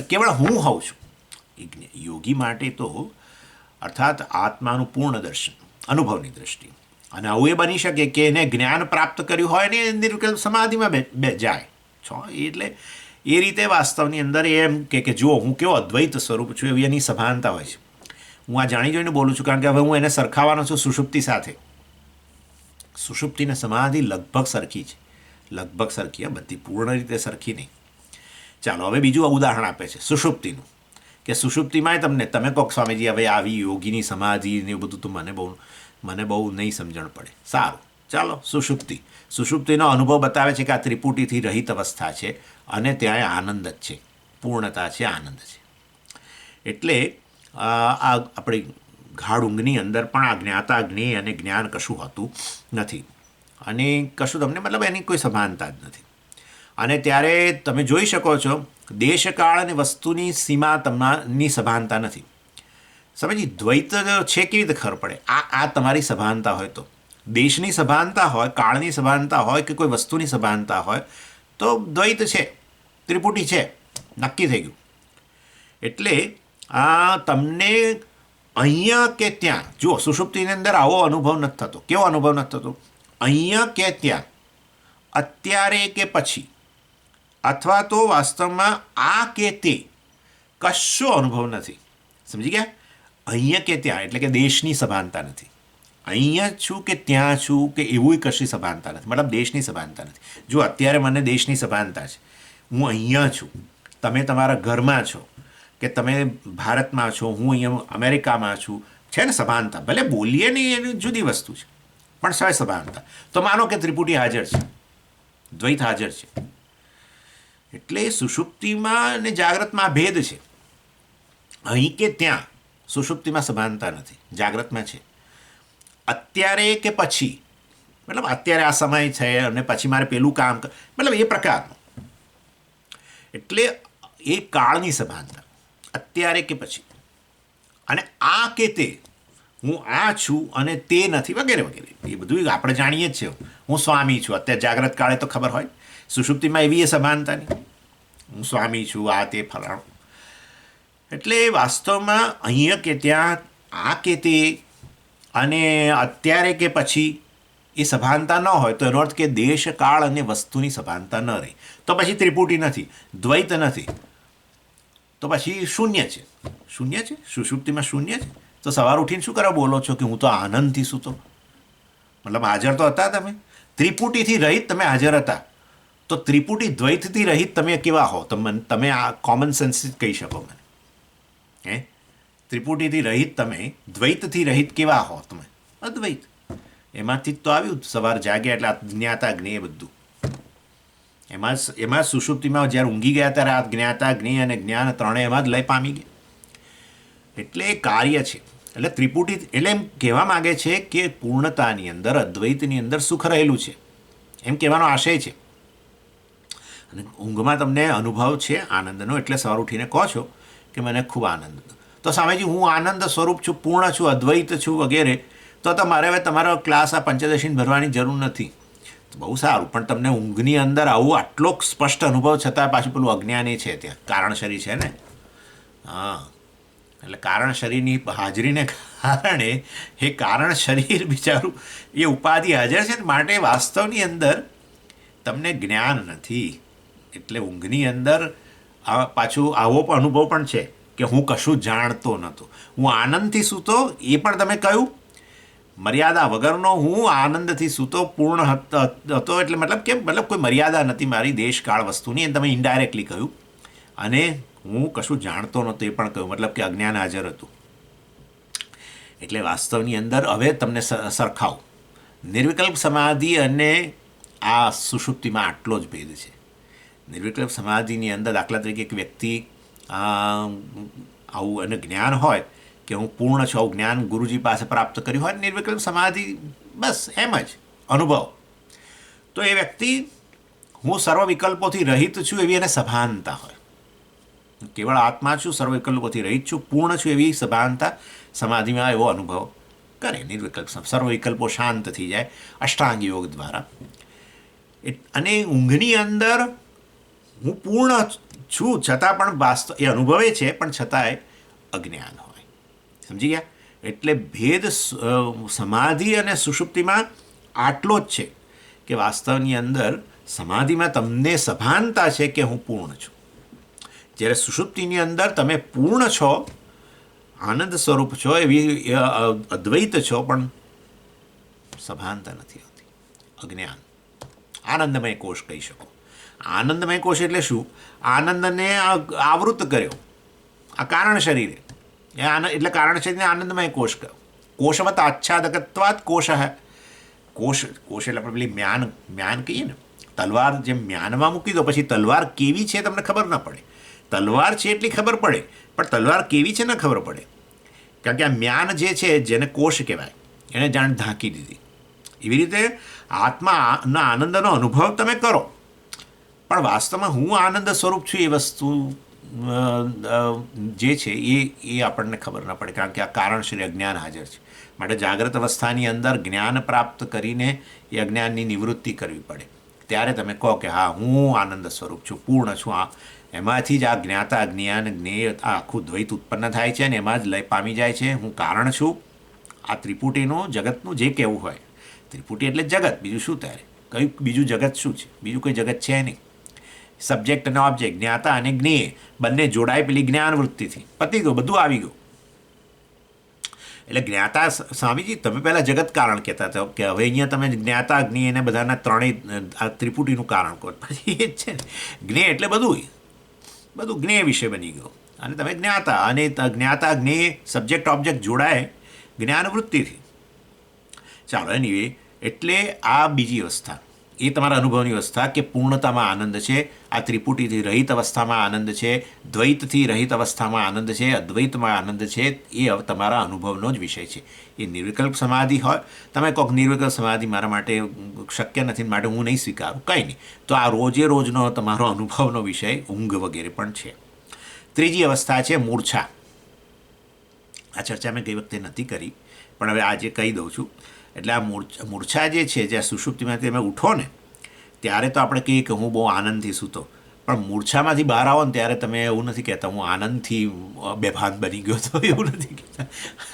કેવળ હું હોઉં છું. યોગી માટે તો અર્થાત આત્માનું પૂર્ણ દર્શન, અનુભવની દ્રષ્ટિ. અને આવું એ બની શકે કે એને જ્ઞાન પ્રાપ્ત કર્યું હોય ને એ નિર્વિકલ્પ સમાધિમાં જાય છો. એટલે એ રીતે વાસ્તવની અંદર એમ કે જો હું કેવો અદ્વૈત સ્વરૂપ છું એવી એની સભાનતા હોય છે. હું આ જાણી જોઈને બોલું છું કારણ કે હવે હું એને સરખાવવાનો છું સુષુપ્તિ સાથે. સુષુપ્તિને સમાધિ લગભગ સરખી છે, લગભગ સરખી, બધી પૂર્ણ રીતે સરખી નહીં. ચાલો હવે બીજું ઉદાહરણ આપે છે સુષુપ્તિનું, કે સુષુપ્તિમાંય તમે કહો સ્વામીજી હવે આવી યોગીની સમાધિ ને એવું બધું તો મને બહુ નહીં સમજણ પડે. સારું, ચાલો સુષુપ્તિનો અનુભવ બતાવે છે કે આ ત્રિપુટીથી રહિત અવસ્થા છે અને ત્યાં આનંદ જ છે, પૂર્ણતા છે, આનંદ છે. એટલે આ આપણી ગાઢ ઊંઘની અંદર પણ આ જ્ઞાતા જ્ઞેય અને જ્ઞાન કશું હોતું નથી, અને કશું તમને મતલબ એની કોઈ સમાનતા જ નથી. અને ત્યારે તમે જોઈ શકો છો દેશકાળ અને વસ્તુની સીમા તમારી સભાનતા નથી. સમજી, દ્વૈત છે કેવી રીતે ખબર પડે? આ તમારી સભાનતા હોય તો, દેશની સભાનતા હોય, કાળની સભાનતા હોય કે કોઈ વસ્તુની સભાનતા હોય તો દ્વૈત છે, ત્રિપુટી છે, નક્કી થઈ ગયું. એટલે આ તમને અહીંયા કે ત્યાં, જુઓ સુષુપ્તિની અંદર આવો અનુભવ નથી થતો. કેવો અનુભવ નથી થતો? અહીંયા કે ત્યાં, અત્યારે કે પછી, અથવા તો વાસ્તવમાં આ કે તે, કશો અનુભવ નથી. સમજી ગયા? અહીંયા કે ત્યાં એટલે કે દેશની સભાનતા નથી. અહીંયા છું કે ત્યાં છું કે એવું કશી સભાનતા નથી, મતલબ દેશની સભાનતા નથી. જો અત્યારે મને દેશની સભાનતા છે, હું અહીંયા છું, તમે તમારા ઘરમાં છો, કે તમે ભારતમાં છો, હું અહીંયા અમેરિકામાં છું, છે ને સભાનતા. ભલે બોલીએ નહીં, એની જુદી વસ્તુ છે, પણ સવાય સભાનતા. તો માનો કે ત્રિપુટી હાજર છે, દ્વૈત હાજર છે. એટલે સુષુપ્તિમાં અને જાગ્રતમાં ભેદ છે. અહીં કે ત્યાં સુષુપ્તિમાં સભાનતા નથી, જાગ્રતમાં છે. અત્યારે કે પછી, મતલબ અત્યારે આ સમય છે અને પછી મારે પેલું કામ, મતલબ એ પ્રકારનું. એટલે એ કાળની સભાનતા, અત્યારે કે પછી. અને આ કે તે, હું આ છું અને તે નથી, વગેરે વગેરે. એ બધું આપણે જાણીએ જ છીએ. હું સ્વામી છું, અત્યારે જાગ્રત કાળે તો ખબર હોય. સુષુપ્તિમાં એવી એ સભાનતા નહીં, હું સ્વામી છું, આ તે ફલાણું. એટલે વાસ્તવમાં અહીંયા કે ત્યાં, આ કે તે અને અત્યારે કે પછી એ સભાનતા ન હોય તો એનો અર્થ કે દેશ કાળ અને વસ્તુની સભાનતા ન રહી તો પછી ત્રિપુટી નથી, દ્વૈત નથી, તો પછી શૂન્ય છે. શૂન્ય છે, સુષુપ્તિમાં શૂન્ય છે. તો સવાર ઉઠીને શું કરવા બોલો છો કે હું તો આનંદથી સૂતો? મતલબ હાજર તો હતા તમે, ત્રિપુટીથી રહિત તમે હાજર હતા. તો ત્રિપુટી દ્વૈતથી રહિત તમે કેવા હો? તમે આ કોમન સેન્સ કહી શકો મને. ત્રિપુટીથી રહિત તમે દ્વૈતથી રહિત કેવા હો તમે? અદ્વૈત. એમાંથી જ તો આવ્યું સવાર જાગ્યા એટલે આ જ્ઞાતા જ્ઞેય બધું. એમાં સુષુપ્તિમાં જ્યારે ઊંઘી ગયા ત્યારે આ જ્ઞાતા જ્ઞેય અને જ્ઞાન ત્રણેય એમાં જ લય પામી ગયા. એટલે એ કાર્ય છે. એટલે ત્રિપુટી એટલે એમ કહેવા માગે છે કે પૂર્ણતાની અંદર, અદ્વૈતની અંદર સુખ રહેલું છે, એમ કહેવાનો આશય છે. અને ઊંઘમાં તમને અનુભવ છે આનંદનો, એટલે સવાર ઉઠીને કહો છો કે મને ખૂબ આનંદ. તો સામેજી હું આનંદ સ્વરૂપ છું, પૂર્ણ છું, અદ્વૈત છું વગેરે, તો મારે હવે તમારો ક્લાસ આ પંચદશીને ભરવાની જરૂર નથી. બહુ સારું, પણ તમને ઊંઘની અંદર આવું આટલો સ્પષ્ટ અનુભવ છતાં પાછું પેલું અજ્ઞાની છે, ત્યાં કારણ શરીર છે ને. હા, એટલે કારણ શરીરની હાજરીને કારણે એ કારણ શરીર બિચારું એ ઉપાધિ હાજર છે, માટે વાસ્તવની અંદર તમને જ્ઞાન નથી. એટલે ઊંઘની અંદર પાછું આવો અનુભવ પણ છે કે હું કશું જાણતો નહોતો, હું આનંદથી સૂતો. એ પણ તમે કહ્યું મર્યાદા વગરનો હું આનંદથી સૂતો, પૂર્ણ હતો. એટલે મતલબ કોઈ મર્યાદા નથી મારી દેશકાળ વસ્તુની, એ તમે ઇનડાયરેક્ટલી કહ્યું. અને હું કશું જાણતો નહોતો એ પણ કહ્યું, મતલબ કે અજ્ઞાન હાજર હતું. એટલે વાસ્તવની અંદર હવે તમને સરખાવું, નિર્વિકલ્પ સમાધિ અને આ સુષુપ્તિમાં આટલો જ ભેદ છે. નિર્વિકલ્પ સમાધિની અંદર દાખલા તરીકે એક વ્યક્તિ આવું અને જ્ઞાન હોય કે હું પૂર્ણ છું, આવું જ્ઞાન ગુરુજી પાસે પ્રાપ્ત કર્યું હોય, નિર્વિકલ્પ સમાધિ બસ એમ જ અનુભવ, તો એ વ્યક્તિ હું સર્વ વિકલ્પોથી રહિત છું એવી એને સભાનતા હોય. કેવળ આત્મા છું, સર્વ વિકલ્પોથી રહિત છું, પૂર્ણ છું એવી સભાનતા સમાધિમાં એવો અનુભવ કરે. નિર્વિકલ્પ સર્વ વિકલ્પો શાંત થઈ જાય અષ્ટાંગ યોગ દ્વારા. અને ઊંઘની અંદર હું પૂર્ણ છું છતાં પણ વાસ્તવ એ અનુભવે છે, પણ છતાંય અજ્ઞાન હોય. સમજી ગયા? એટલે ભેદ સમાધિ અને સુષુપ્તિમાં આટલો જ છે કે વાસ્તવની અંદર સમાધિમાં તમને સભાનતા છે કે હું પૂર્ણ છું, જ્યારે સુષુપ્તિની અંદર તમે પૂર્ણ છો, આનંદ સ્વરૂપ છો, એવી અદ્વૈત છો, પણ સભાનતા નથી હોતી. અજ્ઞાન. આનંદમય કોષ કહી શકો. આનંદમય કોષ એટલે શું? આનંદને આવૃત કર્યો આ કારણ શરીરે. એટલે કારણ શરીરને આનંદમય કોષ કહ્યો. કોષવત આચ્છાદકત્વાત કોષ. કોષ એટલે આપણે પેલી મ્યાન કહીએ ને, તલવાર જેમ મ્યાનમાં મૂકી દો પછી તલવાર કેવી છે તમને ખબર ન પડે. તલવાર છે એટલી ખબર પડે, પણ તલવાર કેવી છે ન ખબર પડે, કારણ કે આ મ્યાન જે છે જેને કોષ કહેવાય એને જાણ ઢાંકી દીધી. એવી રીતે આત્માના આનંદનો અનુભવ તમે કરો, પણ વાસ્તવમાં હું આનંદ સ્વરૂપ છું એ વસ્તુ જે છે એ આપણને ખબર ન પડે, કારણ કે આ કારણશીલ અજ્ઞાન હાજર છે. માટે જાગ્રત અવસ્થાની અંદર જ્ઞાન પ્રાપ્ત કરીને એ અજ્ઞાનની નિવૃત્તિ કરવી પડે. ત્યારે તમે કહો કે હા હું આનંદ સ્વરૂપ છું, પૂર્ણ છું. એમાંથી જ આ જ્ઞાતા જ્ઞાન જ્ઞેય આ આખું દ્વૈત ઉત્પન્ન થાય છે અને એમાં જ લય પામી જાય છે. હું કારણ છું. આ ત્રિપુટીનું જગતનું જે કહેવું હોય, ત્રિપુટી એટલે જગત, બીજું શું ત્યારે? કયું બીજું જગત શું છે? બીજું કોઈ જગત છે નહીં. સબ્જેક્ટ અને ઓબ્જેક્ટ, જ્ઞાતા અને જ્ઞેય બંને જોડાય પેલી જ્ઞાન વૃત્તિથી. પતી ગયું, બધું આવી ગયું. એટલે જ્ઞાતા સ્વામીજી તમે પહેલાં જગત કારણ કહેતા હતા કે હવે અહીંયા તમે જ્ઞાતા જ્ઞેય એને બધાના ત્રણેય આ ત્રિપુટીનું કારણ કહો. પછી એ જ છે ને, જ્ઞેય એટલે બધું જ્ઞેય વિશે બની ગયું. અને તમે જ્ઞાતા અને જ્ઞાતા જ્ઞેય સબ્જેક્ટ ઓબ્જેક્ટ જોડાય જ્ઞાન વૃત્તિથી. ચાલો એનીવે, એટલે આ બીજી અવસ્થા એ તમારા અનુભવની અવસ્થા કે પૂર્ણતામાં આનંદ છે. આ ત્રિપુટીથી રહિત અવસ્થામાં આનંદ છે, દ્વૈતથી રહિત અવસ્થામાં આનંદ છે, અદ્વૈતમાં આનંદ છે. એ તમારા અનુભવનો જ વિષય છે. એ નિર્વિકલ્પ સમાધિ હોય, તમે કહો નિર્વિકલ્પ સમાધિ મારા માટે શક્ય નથી, માટે હું નહીં સ્વીકારું, કંઈ નહીં, તો આ રોજે રોજનો તમારો અનુભવનો વિષય ઊંઘ વગેરે પણ છે. ત્રીજી અવસ્થા છે મૂર્છા. આ ચર્ચા મેં ગઈ વખતે નથી કરી, પણ હવે આજે કહી દઉં છું. એટલે આ મૂર્છા જે છે, જ્યાં સુષુપ્તિમાંથી તમે ઉઠો ને ત્યારે તો આપણે કહીએ કે હું બહુ આનંદથી સૂતો, પણ મૂર્છામાંથી બહાર આવો ને ત્યારે તમે એવું નથી કહેતા હું આનંદથી બેભાન બની ગયો હતો, એવું નથી કહેતા,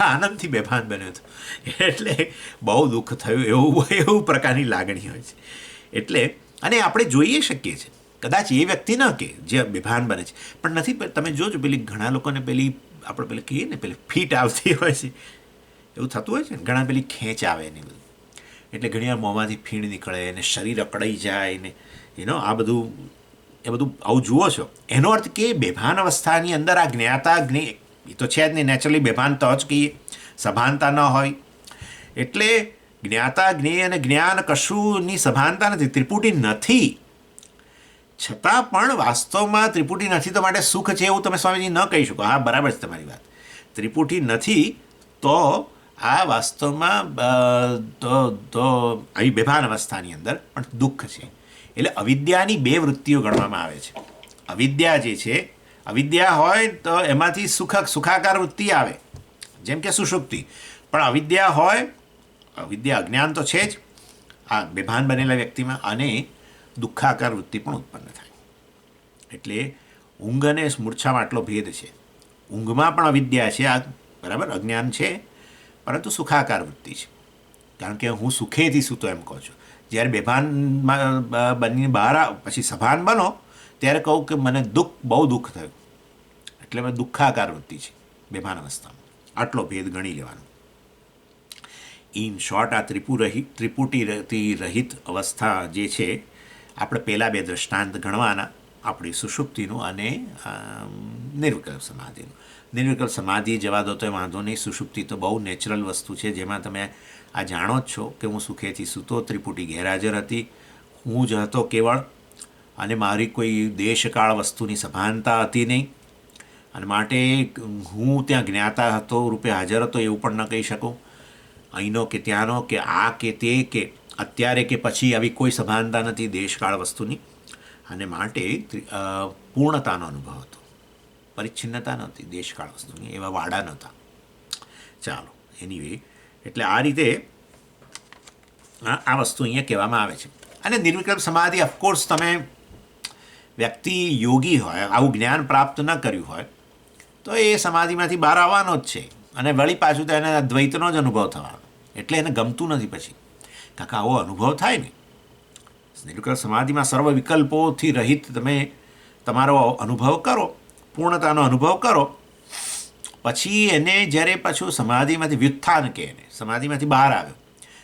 આનંદથી બેભાન બન્યો હતો. એટલે બહુ દુઃખ થયું એવું પ્રકારની લાગણી હોય છે. એટલે અને આપણે જોઈએ શકીએ છીએ, કદાચ એ વ્યક્તિ ન કે જે બેભાન બને છે, પણ નથી. તમે જોજો પેલી ઘણા લોકોને પેલી આપણે પેલી કહીએ ને પેલી ફીટ આવતી હોય છે, એવું થતું હોય છે ને, ઘણા પેલી ખેંચ આવે ને બધું, એટલે ઘણીવાર મોંમાંથી ફીણ નીકળે ને શરીર અકળાઈ જાય ને આ બધું આવું જુઓ છો. એનો અર્થ કે બેભાન અવસ્થાની અંદર આ જ્ઞાતા જ્ઞેય એ તો છે જ નહીં, નેચરલી બેભાન તો જ કહીએ, સભાનતા ન હોય. એટલે જ્ઞાતા જ્ઞેય અને જ્ઞાન કશુંની સભાનતા નથી, ત્રિપુટી નથી, છતાં પણ વાસ્તવમાં ત્રિપુટી નથી તો માટે સુખ છે એવું તમે સ્વામીજી ન કહી શકો. હા, બરાબર છે તમારી વાત. ત્રિપુટી નથી તો આ વાસ્તવમાં તો આવી બેભાન અવસ્થાની અંદર પણ દુઃખ છે. એટલે અવિદ્યાની બે વૃત્તિઓ ગણવામાં આવે છે. અવિદ્યા જે છે, અવિદ્યા હોય તો એમાંથી સુખાકાર વૃત્તિ આવે, જેમ કે સુષુપ્તિ. પણ અવિદ્યા હોય, અવિદ્યા અજ્ઞાન તો છે જ આ બેભાન બનેલા વ્યક્તિમાં, અને દુઃખાકાર વૃત્તિ પણ ઉત્પન્ન થાય. એટલે ઊંઘ અને મૂર્છામાં આટલો ભેદ છે. ઊંઘમાં પણ અવિદ્યા છે, આ બરાબર અજ્ઞાન છે, પરંતુ સુખાકાર વૃત્તિ છે, કારણ કે હું સુખેથી સૂતો એમ કહું છું. જ્યારે બેભાનમાં બનીને બહાર પછી સભાન બનો ત્યારે કહું કે મને બહુ દુઃખ થયું, એટલે મેં દુઃખાકાર વૃત્તિ છે બેભાન અવસ્થામાં. આટલો ભેદ ગણી લેવાનો. ઇન શોર્ટ, આ ત્રિપુટીથી રહિત અવસ્થા જે છે, આપણે પહેલાં બે દૃષ્ટાંત ગણવાના, આપણી સુષુપ્તિનું અને નિર્વિકલ્પ સમાધિનું. નિર્વિકલ્પ સમાધિ જવા દો તો એ વાંધો નહીં, સુષુપ્તિ તો બહુ નેચરલ વસ્તુ છે, જેમાં તમે આ જાણો જ છો કે હું સુખેથી સૂતો, ત્રિપુટી ગેરહાજર હતી, હું જ હતો કેવળ, અને મારી કોઈ દેશકાળ વસ્તુની સભાનતા હતી નહીં, અને માટે હું ત્યાં જ્ઞાતા હતો રૂપે હાજર હતો એવું પણ ન કહી શકું. અહીંનો કે ત્યાંનો કે આ કે તે કે અત્યારે કે પછી આવી કોઈ સભાનતા નથી દેશકાળ વસ્તુની, અને માટે પૂર્ણતાનો અનુભવ હતો. પરિચ્છિન્નતા નહોતી દેશકાળ વસ્તુની, એવા વાડા નહોતા. ચાલો, એનીવે, એટલે આ રીતે આ વસ્તુ અહીંયા કહેવામાં આવે છે. અને નિર્વિકલ્પ સમાધિ ઓફકોર્સ તમે વ્યક્તિ યોગી હોય, આવું જ્ઞાન પ્રાપ્ત ન કર્યું હોય તો એ સમાધિમાંથી બહાર આવવાનો જ છે, અને વળી પાછું તો એને દ્વૈતનો જ અનુભવ થવાનો, એટલે એને ગમતું નથી પછી. કાકા આવો અનુભવ થાય ને, નિર્વિકલ્પ સમાધિમાં સર્વ વિકલ્પોથી રહિત તમે તમારો અનુભવ કરો, પૂર્ણતાનો અનુભવ કરો, પછી એને જ્યારે પાછું સમાધિમાંથી વ્યુત્થાન કહે, એને સમાધિમાંથી બહાર આવ્યો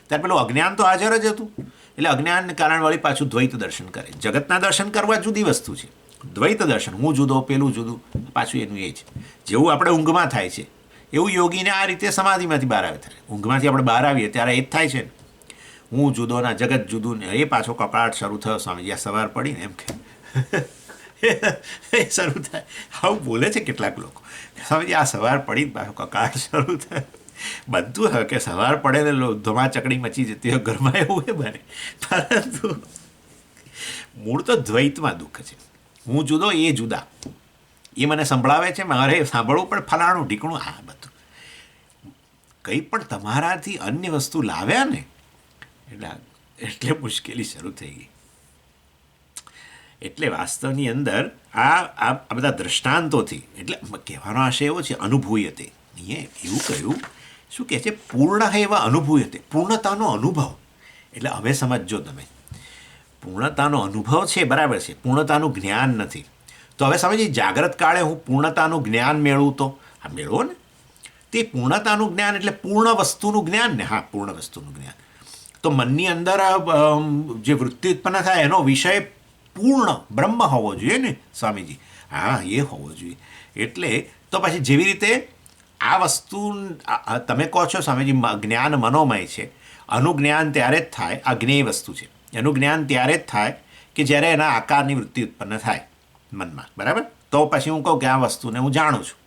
ત્યારે પેલું અજ્ઞાન તો હાજર જ હતું, એટલે અજ્ઞાનને કારણે વળી પાછું દ્વૈત દર્શન કરે. જગતના દર્શન કરવા જુદી વસ્તુ છે, દ્વૈત દર્શન હું જુદો પેલું જુદું, પાછું એનું એ છે. જેવું આપણે ઊંઘમાં થાય છે એવું યોગીને આ રીતે સમાધિમાંથી બહાર આવે થાય. ઊંઘમાંથી આપણે બહાર આવીએ ત્યારે એ જ થાય છે ને, હું જુદો ના જગત જુદું ને. એ પાછો કકળાટ શરૂ થયો સ્વામીજી, આ સવાર પડીને એમ કે એ શરૂ થાય. આવું બોલે છે કેટલાક લોકો, સ્વામીજી આ સવાર પડીને પાછો કકળાટ શરૂ થાય. બધું હવે કે સવાર પડે ને ધમા ચકડી મચી જતી હોય ઘરમાં, એવું એ બને. પરંતુ મૂળ તો દ્વૈતમાં દુઃખ છે. હું જુદો એ જુદા, એ મને સંભળાવે છે, મારે સાંભળવું પણ ફલાણું ઢીકણું. આ બધું કંઈ પણ તમારાથી અન્ય વસ્તુ લાવ્યા ને એટલે મુશ્કેલી શરૂ થઈ ગઈ. એટલે વાસ્તવની અંદર આ બધા દ્રષ્ટાંતોથી, એટલે કહેવાનો આશય એવો છે અનુભૂયતે. અહીંયા એવું કહ્યું, શું કહે છે, પૂર્ણ એવા અનુભૂયતે, પૂર્ણતાનો અનુભવ. એટલે હવે સમજજો તમે, પૂર્ણતાનો અનુભવ છે બરાબર છે, પૂર્ણતાનું જ્ઞાન નથી. તો હવે સમજીએ, જાગ્રત કાળે હું પૂર્ણતાનું જ્ઞાન મેળવું તો આ મેળવો ને, તે પૂર્ણતાનું જ્ઞાન એટલે પૂર્ણ વસ્તુનું જ્ઞાન ને. હા, પૂર્ણ વસ્તુનું જ્ઞાન. તો મનની અંદર જે વૃત્તિ ઉત્પન્ન થાય એનો વિષય પૂર્ણ બ્રહ્મ હોવો જોઈએ ને સ્વામીજી. હા, એ હોવો જોઈએ. એટલે તો પછી જેવી રીતે આ વસ્તુ તમે કહો છો સ્વામીજી જ્ઞાન મનોમય છે, અનુજ્ઞાન ત્યારે જ થાય, આ જ્ઞેય વસ્તુ છે, એનું જ્ઞાન ત્યારે જ થાય કે જ્યારે એના આકારની વૃત્તિ ઉત્પન્ન થાય મનમાં, બરાબર? તો પછી હું કહું કે આ વસ્તુને હું જાણું છું.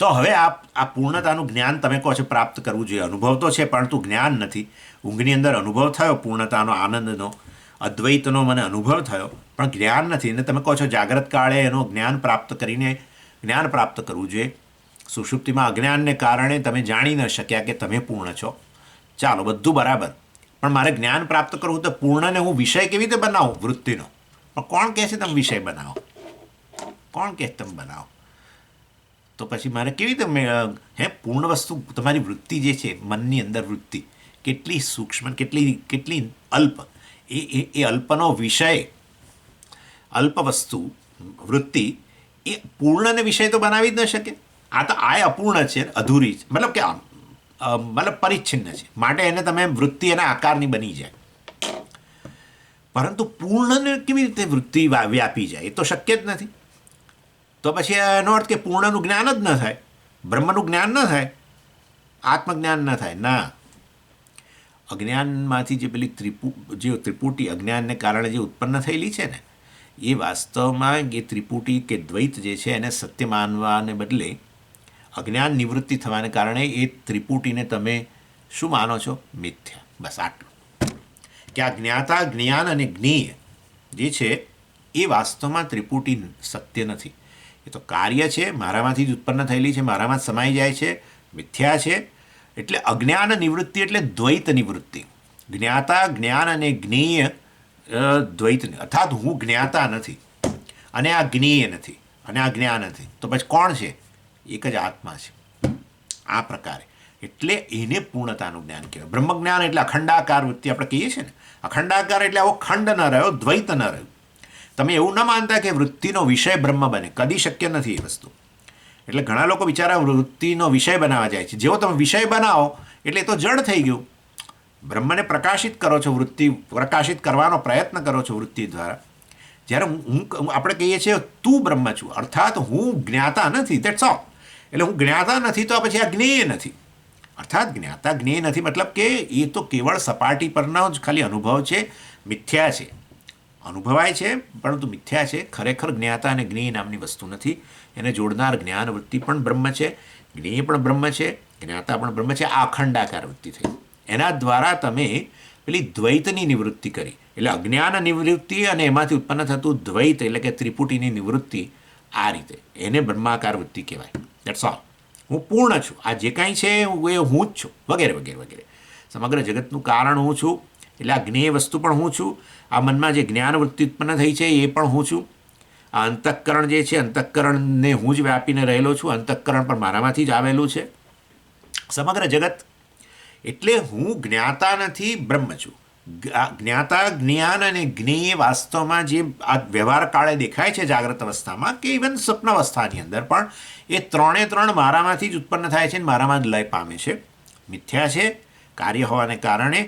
તો હવે આ પૂર્ણતાનું જ્ઞાન તમે કહો છો પ્રાપ્ત કરવું જોઈએ. અનુભવ તો છે પરંતુ જ્ઞાન નથી. ઊંઘની અંદર અનુભવ થયો પૂર્ણતાનો, આનંદનો, અદ્વૈતનો મને અનુભવ થયો, પણ જ્ઞાન નથી. અને તમે કહો છો જાગ્રત કાળે એનો જ્ઞાન પ્રાપ્ત કરીને જ્ઞાન પ્રાપ્ત કરવું જોઈએ. સુષુપ્તિમાં અજ્ઞાનને કારણે તમે જાણી ન શક્યા કે તમે પૂર્ણ છો. ચાલો, બધું બરાબર, પણ મારે જ્ઞાન પ્રાપ્ત કરવું તો પૂર્ણને હું વિષય કેવી રીતે બનાવું વૃત્તિનો? પણ કોણ કહે છે તમે વિષય બનાવો? કોણ કહે તમે બનાવો? તો પછી મારે કેવી રીતે પૂર્ણ વસ્તુ, તમારી વૃત્તિ જે છે મનની અંદર વૃત્તિ કેટલી સૂક્ષ્મ, કેટલી અલ્પ, એ અલ્પનો વિષય, અલ્પ વસ્તુ વૃત્તિ એ પૂર્ણને વિષય તો બનાવી જ ન શકે. આ તો આ અપૂર્ણ છે, અધૂરી છે, મતલબ કે મતલબ પરિચ્છિન્ન છે, માટે એને તમે વૃત્તિ એના આકારની બની જાય. પરંતુ પૂર્ણને કેવી રીતે વૃત્તિ વ્યાપી જાય? એ તો શક્ય જ નથી. તો પછી એનો અર્થ કે પૂર્ણનું જ્ઞાન જ ન થાય, બ્રહ્મનું જ્ઞાન ન થાય, આત્મજ્ઞાન ન થાય. ના, અજ્ઞાનમાંથી જે પેલી ત્રિપુટી અજ્ઞાનને કારણે જે ઉત્પન્ન થયેલી છે ને, એ વાસ્તવમાં એ ત્રિપુટી કે દ્વૈત જે છે એને સત્ય માનવાને બદલે અજ્ઞાન નિવૃત્તિ થવાને કારણે એ ત્રિપુટીને તમે શું માનો છો? મિથ્યા. બસ આટલું, કે આ જ્ઞાતા, જ્ઞાન અને જ્ઞેય જે છે એ વાસ્તવમાં ત્રિપુટી સત્ય નથી. એ તો કાર્ય છે, મારામાંથી જ ઉત્પન્ન થયેલી છે, મારામાં જ સમાઈ જાય છે, મિથ્યા છે. એટલે અજ્ઞાન નિવૃત્તિ એટલે દ્વૈત નિવૃત્તિ. જ્ઞાતા, જ્ઞાન અને જ્ઞેય દ્વૈતની, અર્થાત હું જ્ઞાતા નથી અને આ જ્ઞેય નથી અને આ જ્ઞાન નથી, તો પછી કોણ છે? એક જ આત્મા છે. આ પ્રકારે એટલે એને પૂર્ણતાનું જ્ઞાન કહેવાય. બ્રહ્મજ્ઞાન એટલે અખંડાકાર વૃત્તિ આપણે કહીએ છીએ ને, અખંડાકાર એટલે આવો ખંડ ન રહ્યો, દ્વૈત ન રહ્યું. તમે એવું ન માનતા કે વૃત્તિનો વિષય બ્રહ્મ બને, કદી શક્ય નથી એ વસ્તુ. એટલે ઘણા લોકો બિચારા વૃત્તિનો વિષય બનાવવા જાય છે. જેવો તમે વિષય બનાવો એટલે એ તો જડ થઈ ગયું. બ્રહ્મને પ્રકાશિત કરો છો, વૃત્તિ પ્રકાશિત કરવાનો પ્રયત્ન કરો છો વૃત્તિ દ્વારા. જ્યારે આપણે કહીએ છીએ તું બ્રહ્મ છું, અર્થાત હું જ્ઞાતા નથી, દેટ્સ ઓલ. એટલે હું જ્ઞાતા નથી તો પછી આ જ્ઞેય નથી. અર્થાત જ્ઞાતા જ્ઞેય નથી મતલબ કે એ તો કેવળ સપાટી પરનો જ ખાલી અનુભવ છે, મિથ્યા છે, અનુભવાય છે પરંતુ મિથ્યા છે. ખરેખર જ્ઞાતા અને જ્ઞેય નામની વસ્તુ નથી. એને જોડનાર જ્ઞાન વૃત્તિ પણ બ્રહ્મ છે, જ્ઞેય પણ બ્રહ્મ છે, જ્ઞાતા પણ બ્રહ્મ છે. આ અખંડાકાર વૃત્તિ થઈ. એના દ્વારા તમે પેલી દ્વૈતની નિવૃત્તિ કરી. એટલે અજ્ઞાન નિવૃત્તિ અને એમાંથી ઉત્પન્ન થતું દ્વૈત એટલે કે ત્રિપુટીની નિવૃત્તિ આ રીતે એને બ્રહ્માકાર વૃત્તિ કહેવાય. That's all. હું પૂર્ણ છું, આ જે કાંઈ છે એ હું જ છું, વગેરે વગેરે વગેરે. સમગ્ર જગતનું કારણ હું છું, એટલે આ જ્ઞેય વસ્તુ પણ હું છું. આ મનમાં જે જ્ઞાન વૃત્તિ ઉત્પન્ન થઈ છે એ પણ હું છું. આ અંતઃકરણ જે છે, અંતઃકરણને હું જ વ્યાપીને રહેલો છું. અંતઃકરણ પણ મારામાંથી જ આવેલું છે. સમગ્ર જગત એટલે હું જ્ઞાતા નથી, બ્રહ્મ છું. જ્ઞાતા, જ્ઞાન અને જ્ઞેય વાસ્તવમાં જે આ વ્યવહાર કાળે દેખાય છે જાગ્રત અવસ્થામાં કે ઇવન સ્વપ્ન અવસ્થાની અંદર પણ એ ત્રણ મારામાંથી જ ઉત્પન્ન થાય છે અને મારામાં જ લય પામે છે. મિથ્યા છે કાર્ય હોવાને કારણે,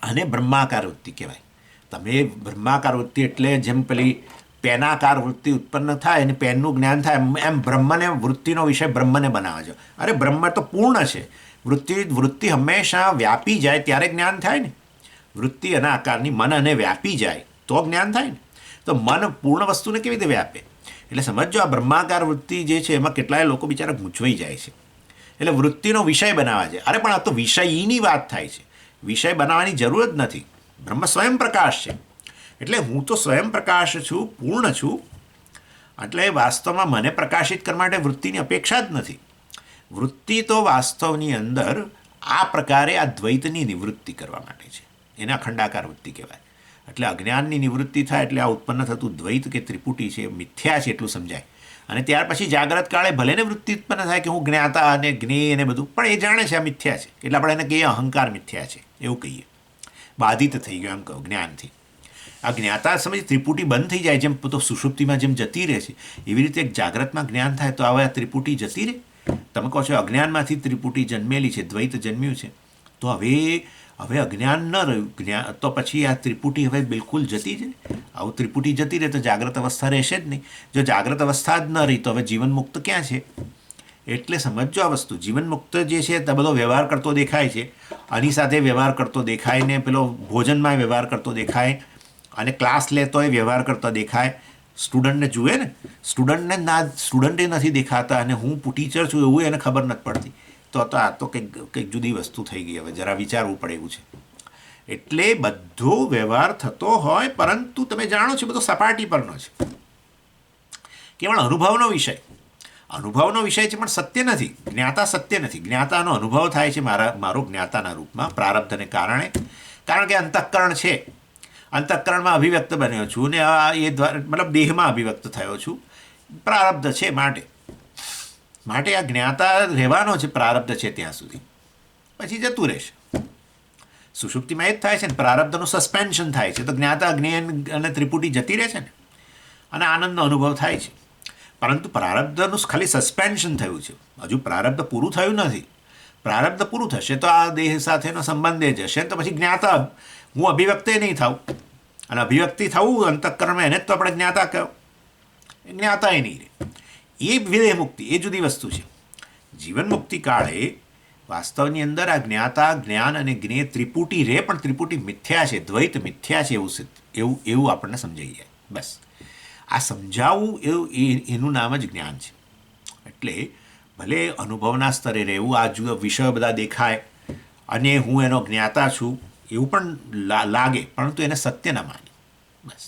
અને બ્રહ્માકાર વૃત્તિ કહેવાય. તમે બ્રહ્માકાર વૃત્તિ એટલે જેમ પેલી પેનાકાર વૃત્તિ ઉત્પન્ન થાય અને પેનનું જ્ઞાન થાય એમ બ્રહ્મને, વૃત્તિનો વિષય બ્રહ્મને બનાવે છે. અરે બ્રહ્મ તો પૂર્ણ છે. વૃત્તિ હંમેશા વ્યાપી જાય ત્યારે જ્ઞાન થાય ને. વૃત્તિ અને આકારની મન અને વ્યાપી જાય તો જ્ઞાન થાય ને. તો મન પૂર્ણ વસ્તુને કેવી રીતે વ્યાપે? એટલે સમજો આ બ્રહ્માકાર વૃત્તિ જે છે એમાં કેટલાય લોકો બિચારા ગૂંચવાઈ જાય છે. એટલે વૃત્તિનો વિષય બનાવે છે. અરે પણ આ તો વિષયની વાત થાય છે, વિષય બનાવવાની જરૂર જ નથી. બ્રહ્મ સ્વયં પ્રકાશ છે. એટલે હું તો સ્વયં પ્રકાશ છું, પૂર્ણ છું. એટલે વાસ્તવમાં મને પ્રકાશિત કરવા માટે વૃત્તિની અપેક્ષા જ નથી. વૃત્તિ તો વાસ્તવની અંદર આ પ્રકારે આ દ્વૈતની નિવૃત્તિ કરવા માટે છે. એને અખંડાકાર વૃત્તિ કહેવાય. એટલે અજ્ઞાનની નિવૃત્તિ થાય એટલે આ ઉત્પન્ન થતું દ્વૈત કે ત્રિપુટી છે, મિથ્યા છે એટલું સમજાય. અને ત્યાર પછી જાગ્રત કાળે ભલે ને વૃત્તિ ઉત્પન્ન થાય કે હું જ્ઞાતા અને જ્ઞેય અને બધું, પણ એ જાણે છે આ મિથ્યા છે. એટલે આપણે એને કહીએ અહંકાર મિથ્યા છે, એવું કહીએ. બાધિત થઈ ગયો એમ કહો જ્ઞાનથી. આ જ્ઞાતા સમય ત્રિપુટી બંધ થઈ જાય, જેમ તો સુષુપ્તિમાં જેમ જતી રહે છે એવી રીતે એક જાગ્રતમાં જ્ઞાન થાય તો હવે આ ત્રિપુટી જતી રહે. તમે કહો છો અજ્ઞાનમાંથી ત્રિપુટી જન્મેલી છે, દ્વૈત જન્મ્યું છે, તો હવે અજ્ઞાન ન રહ્યું, જ્ઞાન તો પછી આ ત્રિપુટી હવે બિલકુલ જતી જ ને. આવું ત્રિપુટી જતી રહે તો જાગ્રત અવસ્થા રહેશે જ નહીં. જો જાગ્રત અવસ્થા જ ન રહી તો હવે જીવન મુક્ત ક્યાં છે? એટલે સમજો આ વસ્તુ. જીવન મુક્ત જે છે તે બધો વ્યવહાર કરતો દેખાય છે, આની સાથે વ્યવહાર કરતો દેખાય ને, પેલો ભોજનમાં વ્યવહાર કરતો દેખાય, અને ક્લાસ લેતો એ વ્યવહાર કરતો દેખાય. સ્ટુડન્ટને જુએ ને, સ્ટુડન્ટે નથી દેખાતા અને હું ટીચર છું એવું એને ખબર નથી પડતી. તો આ તો કંઈક જુદી વસ્તુ થઈ ગઈ. હવે જરા વિચારવું પડે એવું છે. એટલે બધો વ્યવહાર થતો હોય, પરંતુ તમે જાણો છો બધો સપાટી પરનો છે, કેવળ અનુભવનો વિષય. અનુભવનો વિષય છે પણ સત્ય નથી. જ્ઞાતા સત્ય નથી. જ્ઞાતાનો અનુભવ થાય છે મારો જ્ઞાતાના રૂપમાં પ્રારબ્ધને કારણે. કારણ કે અંતઃકરણ છે, અંતઃકરણમાં અભિવ્યક્ત બન્યો છું ને એ દ્વારા મતલબ દેહમાં અભિવ્યક્ત થયો છું. પ્રારબ્ધ છે માટે આ જ્ઞાતા રહેવાનો છે. પ્રારબ્ધ છે ત્યાં સુધી, પછી જતું રહેશે. સુષુપ્તિમાં એ જ થાય છે ને, પ્રારબ્ધનું સસ્પેન્શન થાય છે. તો જ્ઞાતા, જ્ઞેય અને ત્રિપુટી જતી રહે છે ને, અને આનંદનો અનુભવ થાય છે. પરંતુ પ્રારબ્ધનું ખાલી સસ્પેન્શન થયું છે, હજુ પ્રારબ્ધ પૂરું થયું નથી. પ્રારબ્ધ પૂરું થશે તો આ દેહ સાથેનો સંબંધ એ જશે, તો પછી જ્ઞાતા હું અભિવ્યક્તિ નહીં થાઉં. અને અભિવ્યક્તિ થવું અંતઃકરણમાં એને જ તો આપણે જ્ઞાતા કહો. જ્ઞાતા એ નહીં રહે. એ વિદેહ મુક્તિ, એ જુદી વસ્તુ છે. જીવન મુક્તિ કાળે વાસ્તવની અંદર આ જ્ઞાતા, જ્ઞાન અને જ્ઞેય ત્રિપુટી રહે, પણ ત્રિપુટી મિથ્યા છે, દ્વૈત મિથ્યા છે એવું આપણને સમજાઈ જાય. બસ આ સમજાવવું એનું નામ જ જ્ઞાન છે. એટલે ભલે અનુભવના સ્તરે રહેવું, આ વિષયો બધા દેખાય અને હું એનો જ્ઞાતા છું એવું પણ લાગે, પરંતુ એને સત્ય ન માને. બસ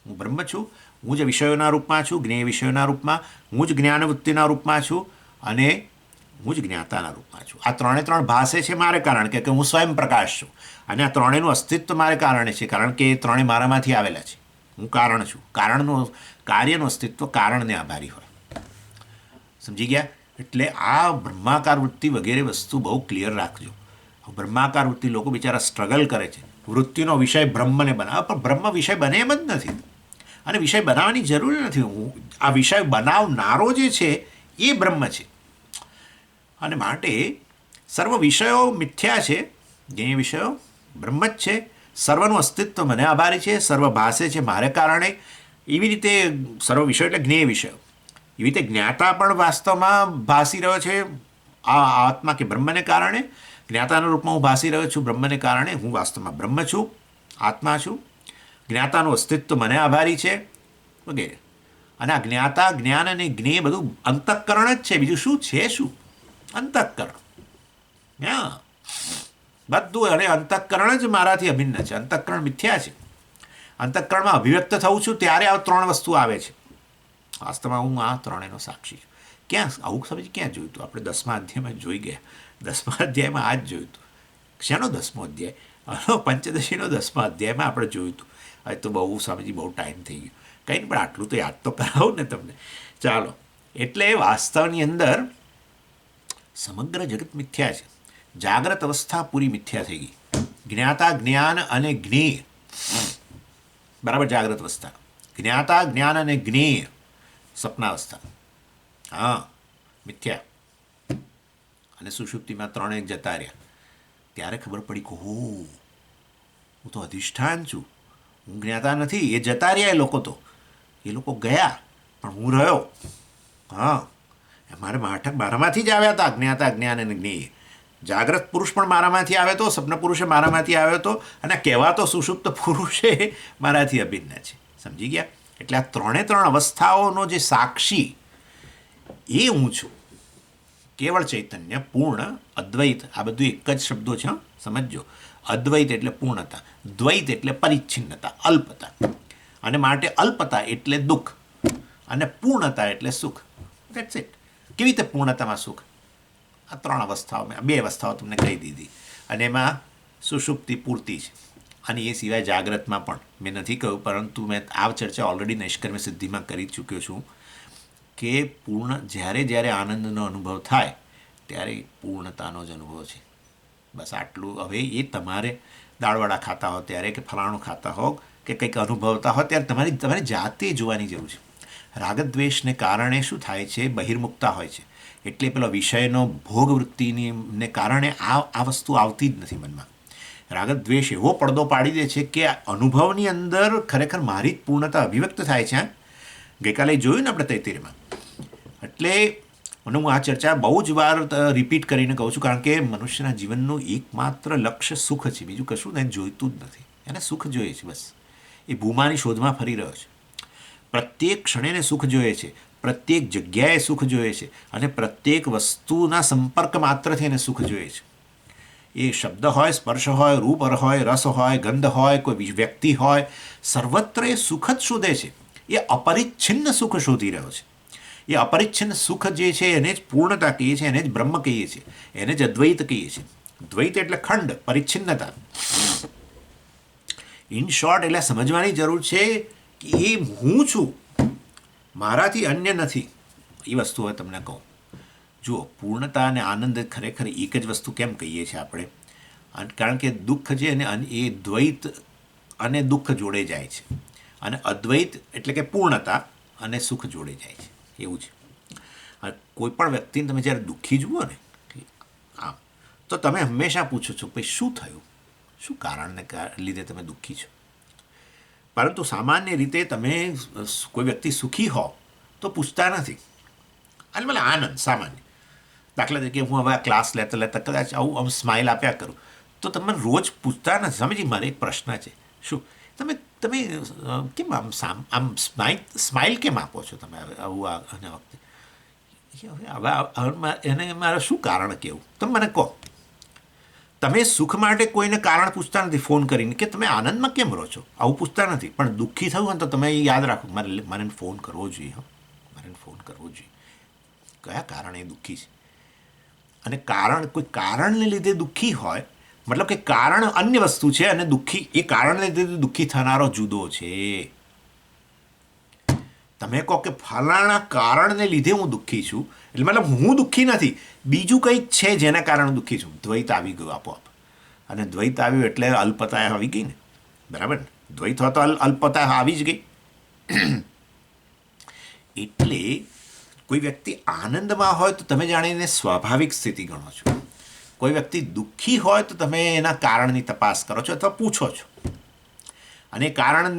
હું બ્રહ્મ છું, હું જ વિષયોના રૂપમાં છું, જ્ઞેય વિષયોના રૂપમાં, હું જ જ્ઞાનવૃત્તિના રૂપમાં છું, અને હું જ જ્ઞાતાના રૂપમાં છું. આ ત્રણ ભાસે છે મારે કારણ કે હું સ્વયં પ્રકાશ છું. અને આ ત્રણેયનું અસ્તિત્વ મારે કારણે છે, કારણ કે એ ત્રણેય મારામાંથી આવેલા છે. હું કારણ છું. કાર્યનું અસ્તિત્વ કારણને આભારી હોય. સમજી ગયા? એટલે આ બ્રહ્માકાર વૃત્તિ વગેરે વસ્તુ બહુ ક્લિયર રાખજો. બ્રહ્માકાર વૃત્તિ લોકો બિચારા સ્ટ્રગલ કરે છે. વૃત્તિનો વિષય બ્રહ્મને બનાવે, પણ બ્રહ્મ વિષય બને એમ જ નથી. અને વિષય બનાવવાની જરૂર નથી. આ વિષય બનાવનારો જે છે એ બ્રહ્મ છે. અને માટે સર્વ વિષયો મિથ્યા છે, જે વિષયો બ્રહ્મ જ છે. સર્વનું અસ્તિત્વ મને આભારી છે, સર્વ ભાસે છે મારે કારણે. એવી રીતે સર્વ વિષયો એટલે જ્ઞેય વિષયો. એવી રીતે જ્ઞાતા પણ વાસ્તવમાં ભાસી રહ્યો છે આ આત્મા કે બ્રહ્મને કારણે. જ્ઞાતાના રૂપમાં હું ભાસી રહ્યો છું બ્રહ્મને કારણે. હું વાસ્તવમાં બ્રહ્મ છું, આત્મા છું. જ્ઞાતાનું અસ્તિત્વ મને આભારી છે વગેરે. અને આ જ્ઞાતા, જ્ઞાન અને જ્ઞેય બધું અંતઃકરણ જ છે. બીજું શું છે? શું અંતઃકરણ? હા, બધું. અને અંતઃકરણ જ મારાથી અભિન્ન છે. અંતઃકરણ મિથ્યા છે. અંતઃકરણમાં અભિવ્યક્ત થવું છું ત્યારે આ ત્રણ વસ્તુ આવે છે. વાસ્તવમાં હું આ ત્રણેયનો સાક્ષી છું. ક્યાં આવું સમજ ક્યાં જોયું હતું? આપણે 10મા અધ્યાયમાં જોઈ ગયા. 10મા અધ્યાયમાં આ જ જોયું હતું. શાનો 10મો અધ્યાય? પંચદશીનો 10મા અધ્યાયમાં આપણે જોયું હતું. હવે તો બહુ સમજી બહુ ટાઈમ થઈ ગયો. કંઈ નહીં, પણ આટલું તો યાદ તો કરાવું ને તમને. ચાલો, એટલે વાસ્તવની અંદર સમગ્ર જગત મિથ્યા છે. જાગ્રત અવસ્થા પૂરી મિથ્યા થઈ ગઈ. જ્ઞાતા જ્ઞાન અને જ્ઞેય, બરાબર? જાગ્રત અવસ્થા જ્ઞાતા જ્ઞાન અને જ્ઞેય, સપનાવસ્થા હા મિથ્યા. અને સુષુપ્તિમાં ત્રણેય જતા રહ્યા. ત્યારે ખબર પડી કે હો, હું તો અધિષ્ઠાન છું, હું જ્ઞાતા નથી. એ જતા રહ્યા એ લોકો ગયા, પણ હું રહ્યો. હા, મારે મારામાંથી જ આવ્યા હતા જ્ઞાતા જ્ઞાન અને જ્ઞેય. જાગ્રત પુરુષ પણ મારામાંથી આવ્યો હતો, સપન પુરુષે મારામાંથી આવ્યો હતો, અને કહેવાતો સુષુપ્ત પુરુષે મારાથી અભિન્ન છે. સમજી ગયા? એટલે આ ત્રણ અવસ્થાઓનો જે સાક્ષી એ હું છું. કેવળ ચૈતન્ય, પૂર્ણ, અદ્વૈત, આ બધું એક જ શબ્દો છે, સમજો. અદ્વૈત એટલે પૂર્ણતા, દ્વૈત એટલે પરિચ્છિન્નતા, અલ્પતા. અને માટે અલ્પતા એટલે દુઃખ, અને પૂર્ણતા એટલે સુખ. That's it. કેવી રીતે પૂર્ણતામાં સુખ? આ ત્રણ અવસ્થાઓ, બે અવસ્થાઓ તમને કહી દીધી, અને એમાં સુષુપ્તિ પૂરતી છે. અને એ સિવાય જાગ્રતમાં પણ મેં નથી કહ્યું, પરંતુ મેં આ ચર્ચા ઓલરેડી નૈષ્કર્મ્ય સિદ્ધિમાં કરી ચૂક્યો છું કે જ્યારે આનંદનો અનુભવ થાય ત્યારે પૂર્ણતાનો જ અનુભવ છે. બસ આટલું. હવે એ તમારે દાળવડા ખાતા હો ત્યારે, કે ફલાણું ખાતા હો, કે કંઈક અનુભવતા હો ત્યારે તમારે જાતે જોવાની જરૂર છે. રાગદ્વેષને કારણે શું થાય છે? બહિર્મુખતા હોય છે. એટલે પેલો વિષયનો ભોગવૃત્તિને કારણે આ વસ્તુ આવતી જ નથી મનમાં. રાગદ્વેષ એવો પડદો પાડી દે છે કે અનુભવની અંદર ખરેખર મારી જ પૂર્ણતા અભિવ્યક્ત થાય છે. ગઈકાલે જોયું ને આપણે તૈત્તિરીયમાં. એટલે હું આ ચર્ચા બહુ જ વાર રિપીટ કરીને કહું છું, કારણ કે મનુષ્યના જીવનનું એકમાત્ર લક્ષ્ય સુખ છે. બીજું કશું ને જોઈતું જ નથી. એને સુખ જોઈએ છે બસ. એ ભૂમાની શોધમાં ફરી રહ્યો છે. પ્રત્યેક ક્ષણેને સુખ જોઈએ છે, પ્રત્યેક જગ્યાએ સુખ જોઈએ છે, અને પ્રત્યેક વસ્તુના સંપર્ક માત્રથી એને સુખ જોઈએ છે. એ શબ્દ હોય, સ્પર્શ હોય, રૂપ હોય, રસ હોય, ગંધ હોય, કોઈ વ્યક્તિ હોય, સર્વત્ર એ સુખ જ શોધે છે. એ અપરિચ્છિન્ન સુખ શોધી રહ્યો છે. એ અપરિચ્છિન્ન સુખ જે છે એને જ પૂર્ણતા કહીએ છીએ, એને જ બ્રહ્મ કહીએ છીએ, એને જ અદ્વૈત કહીએ છીએ. દ્વૈત એટલે ખંડ, પરિચ્છિન્નતા. ઇન શોર્ટ, એટલે સમજવાની જરૂર છે કે એ હું છું, મારાથી અન્ય નથી. એ વસ્તુ હવે તમને કહું. જુઓ, પૂર્ણતા અને આનંદ ખરેખર એક જ વસ્તુ કેમ કહીએ છીએ આપણે? કારણ કે દુઃખ છે ને એ દ્વૈત અને દુઃખ જોડે જાય છે, અને અદ્વૈત એટલે કે પૂર્ણતા અને સુખ જોડે જાય છે. એવું છે. કોઈ પણ વ્યક્તિને તમે જ્યારે દુઃખી જુઓ ને આમ, તો તમે હંમેશા પૂછો છો ભાઈ શું થયું, શું કારણને લીધે તમે દુઃખી છો. પરંતુ સામાન્ય રીતે તમે કોઈ વ્યક્તિ સુખી હો તો પૂછતા નથી. અને મને આનંદ સામાન્ય, દાખલા તરીકે હું હવે આ ક્લાસ લેતા લેતા કદાચ આવું સ્માઇલ આપ્યા કરું, તો તમે રોજ પૂછતા નથી. સમજી, મારે એક પ્રશ્ન છે, શું તમે કેમ આમ સ્માઇલ કેમ આપો છો તમે આવું આના વખતે? હવે એને મારે શું કારણ કહેવું? તમે મને કહો. તમે સુખ માટે કોઈને કારણ પૂછતા નથી ફોન કરીને કે તમે આનંદમાં કેમ રહો છો, આવું પૂછતા નથી. પણ દુઃખી થયું હોય તો તમે યાદ રાખો, મારે ફોન કરવો જોઈએ. મારે ફોન કરવો જોઈએ. કયા કારણે દુઃખી છે? અને કોઈ કારણને લીધે દુઃખી હોય, મતલબ કે કારણ અન્ય વસ્તુ છે, અને દુઃખી એ કારણને લીધે દુઃખી થનારો જુદો છે. તમે કહો કે ફલાણા કારણને લીધે હું દુઃખી છું, એટલે મતલબ હું દુઃખી નથી, બીજું કંઈક છે જેના કારણે દુઃખી છું. દ્વૈત આવી ગયું આપોઆપ. અને દ્વૈત આવ્યું એટલે અલ્પતા આવી ગઈ ને, બરાબર ને? દ્વૈત હોય તો અલ્પતા આવી જ ગઈ. એટલે કોઈ વ્યક્તિ આનંદમાં હોય તો તમે જાણીને સ્વાભાવિક સ્થિતિ ગણો છો. કોઈ વ્યક્તિ દુઃખી હોય તો તમે એના કારણની તપાસ કરો છો અથવા પૂછો છો. અને કારણ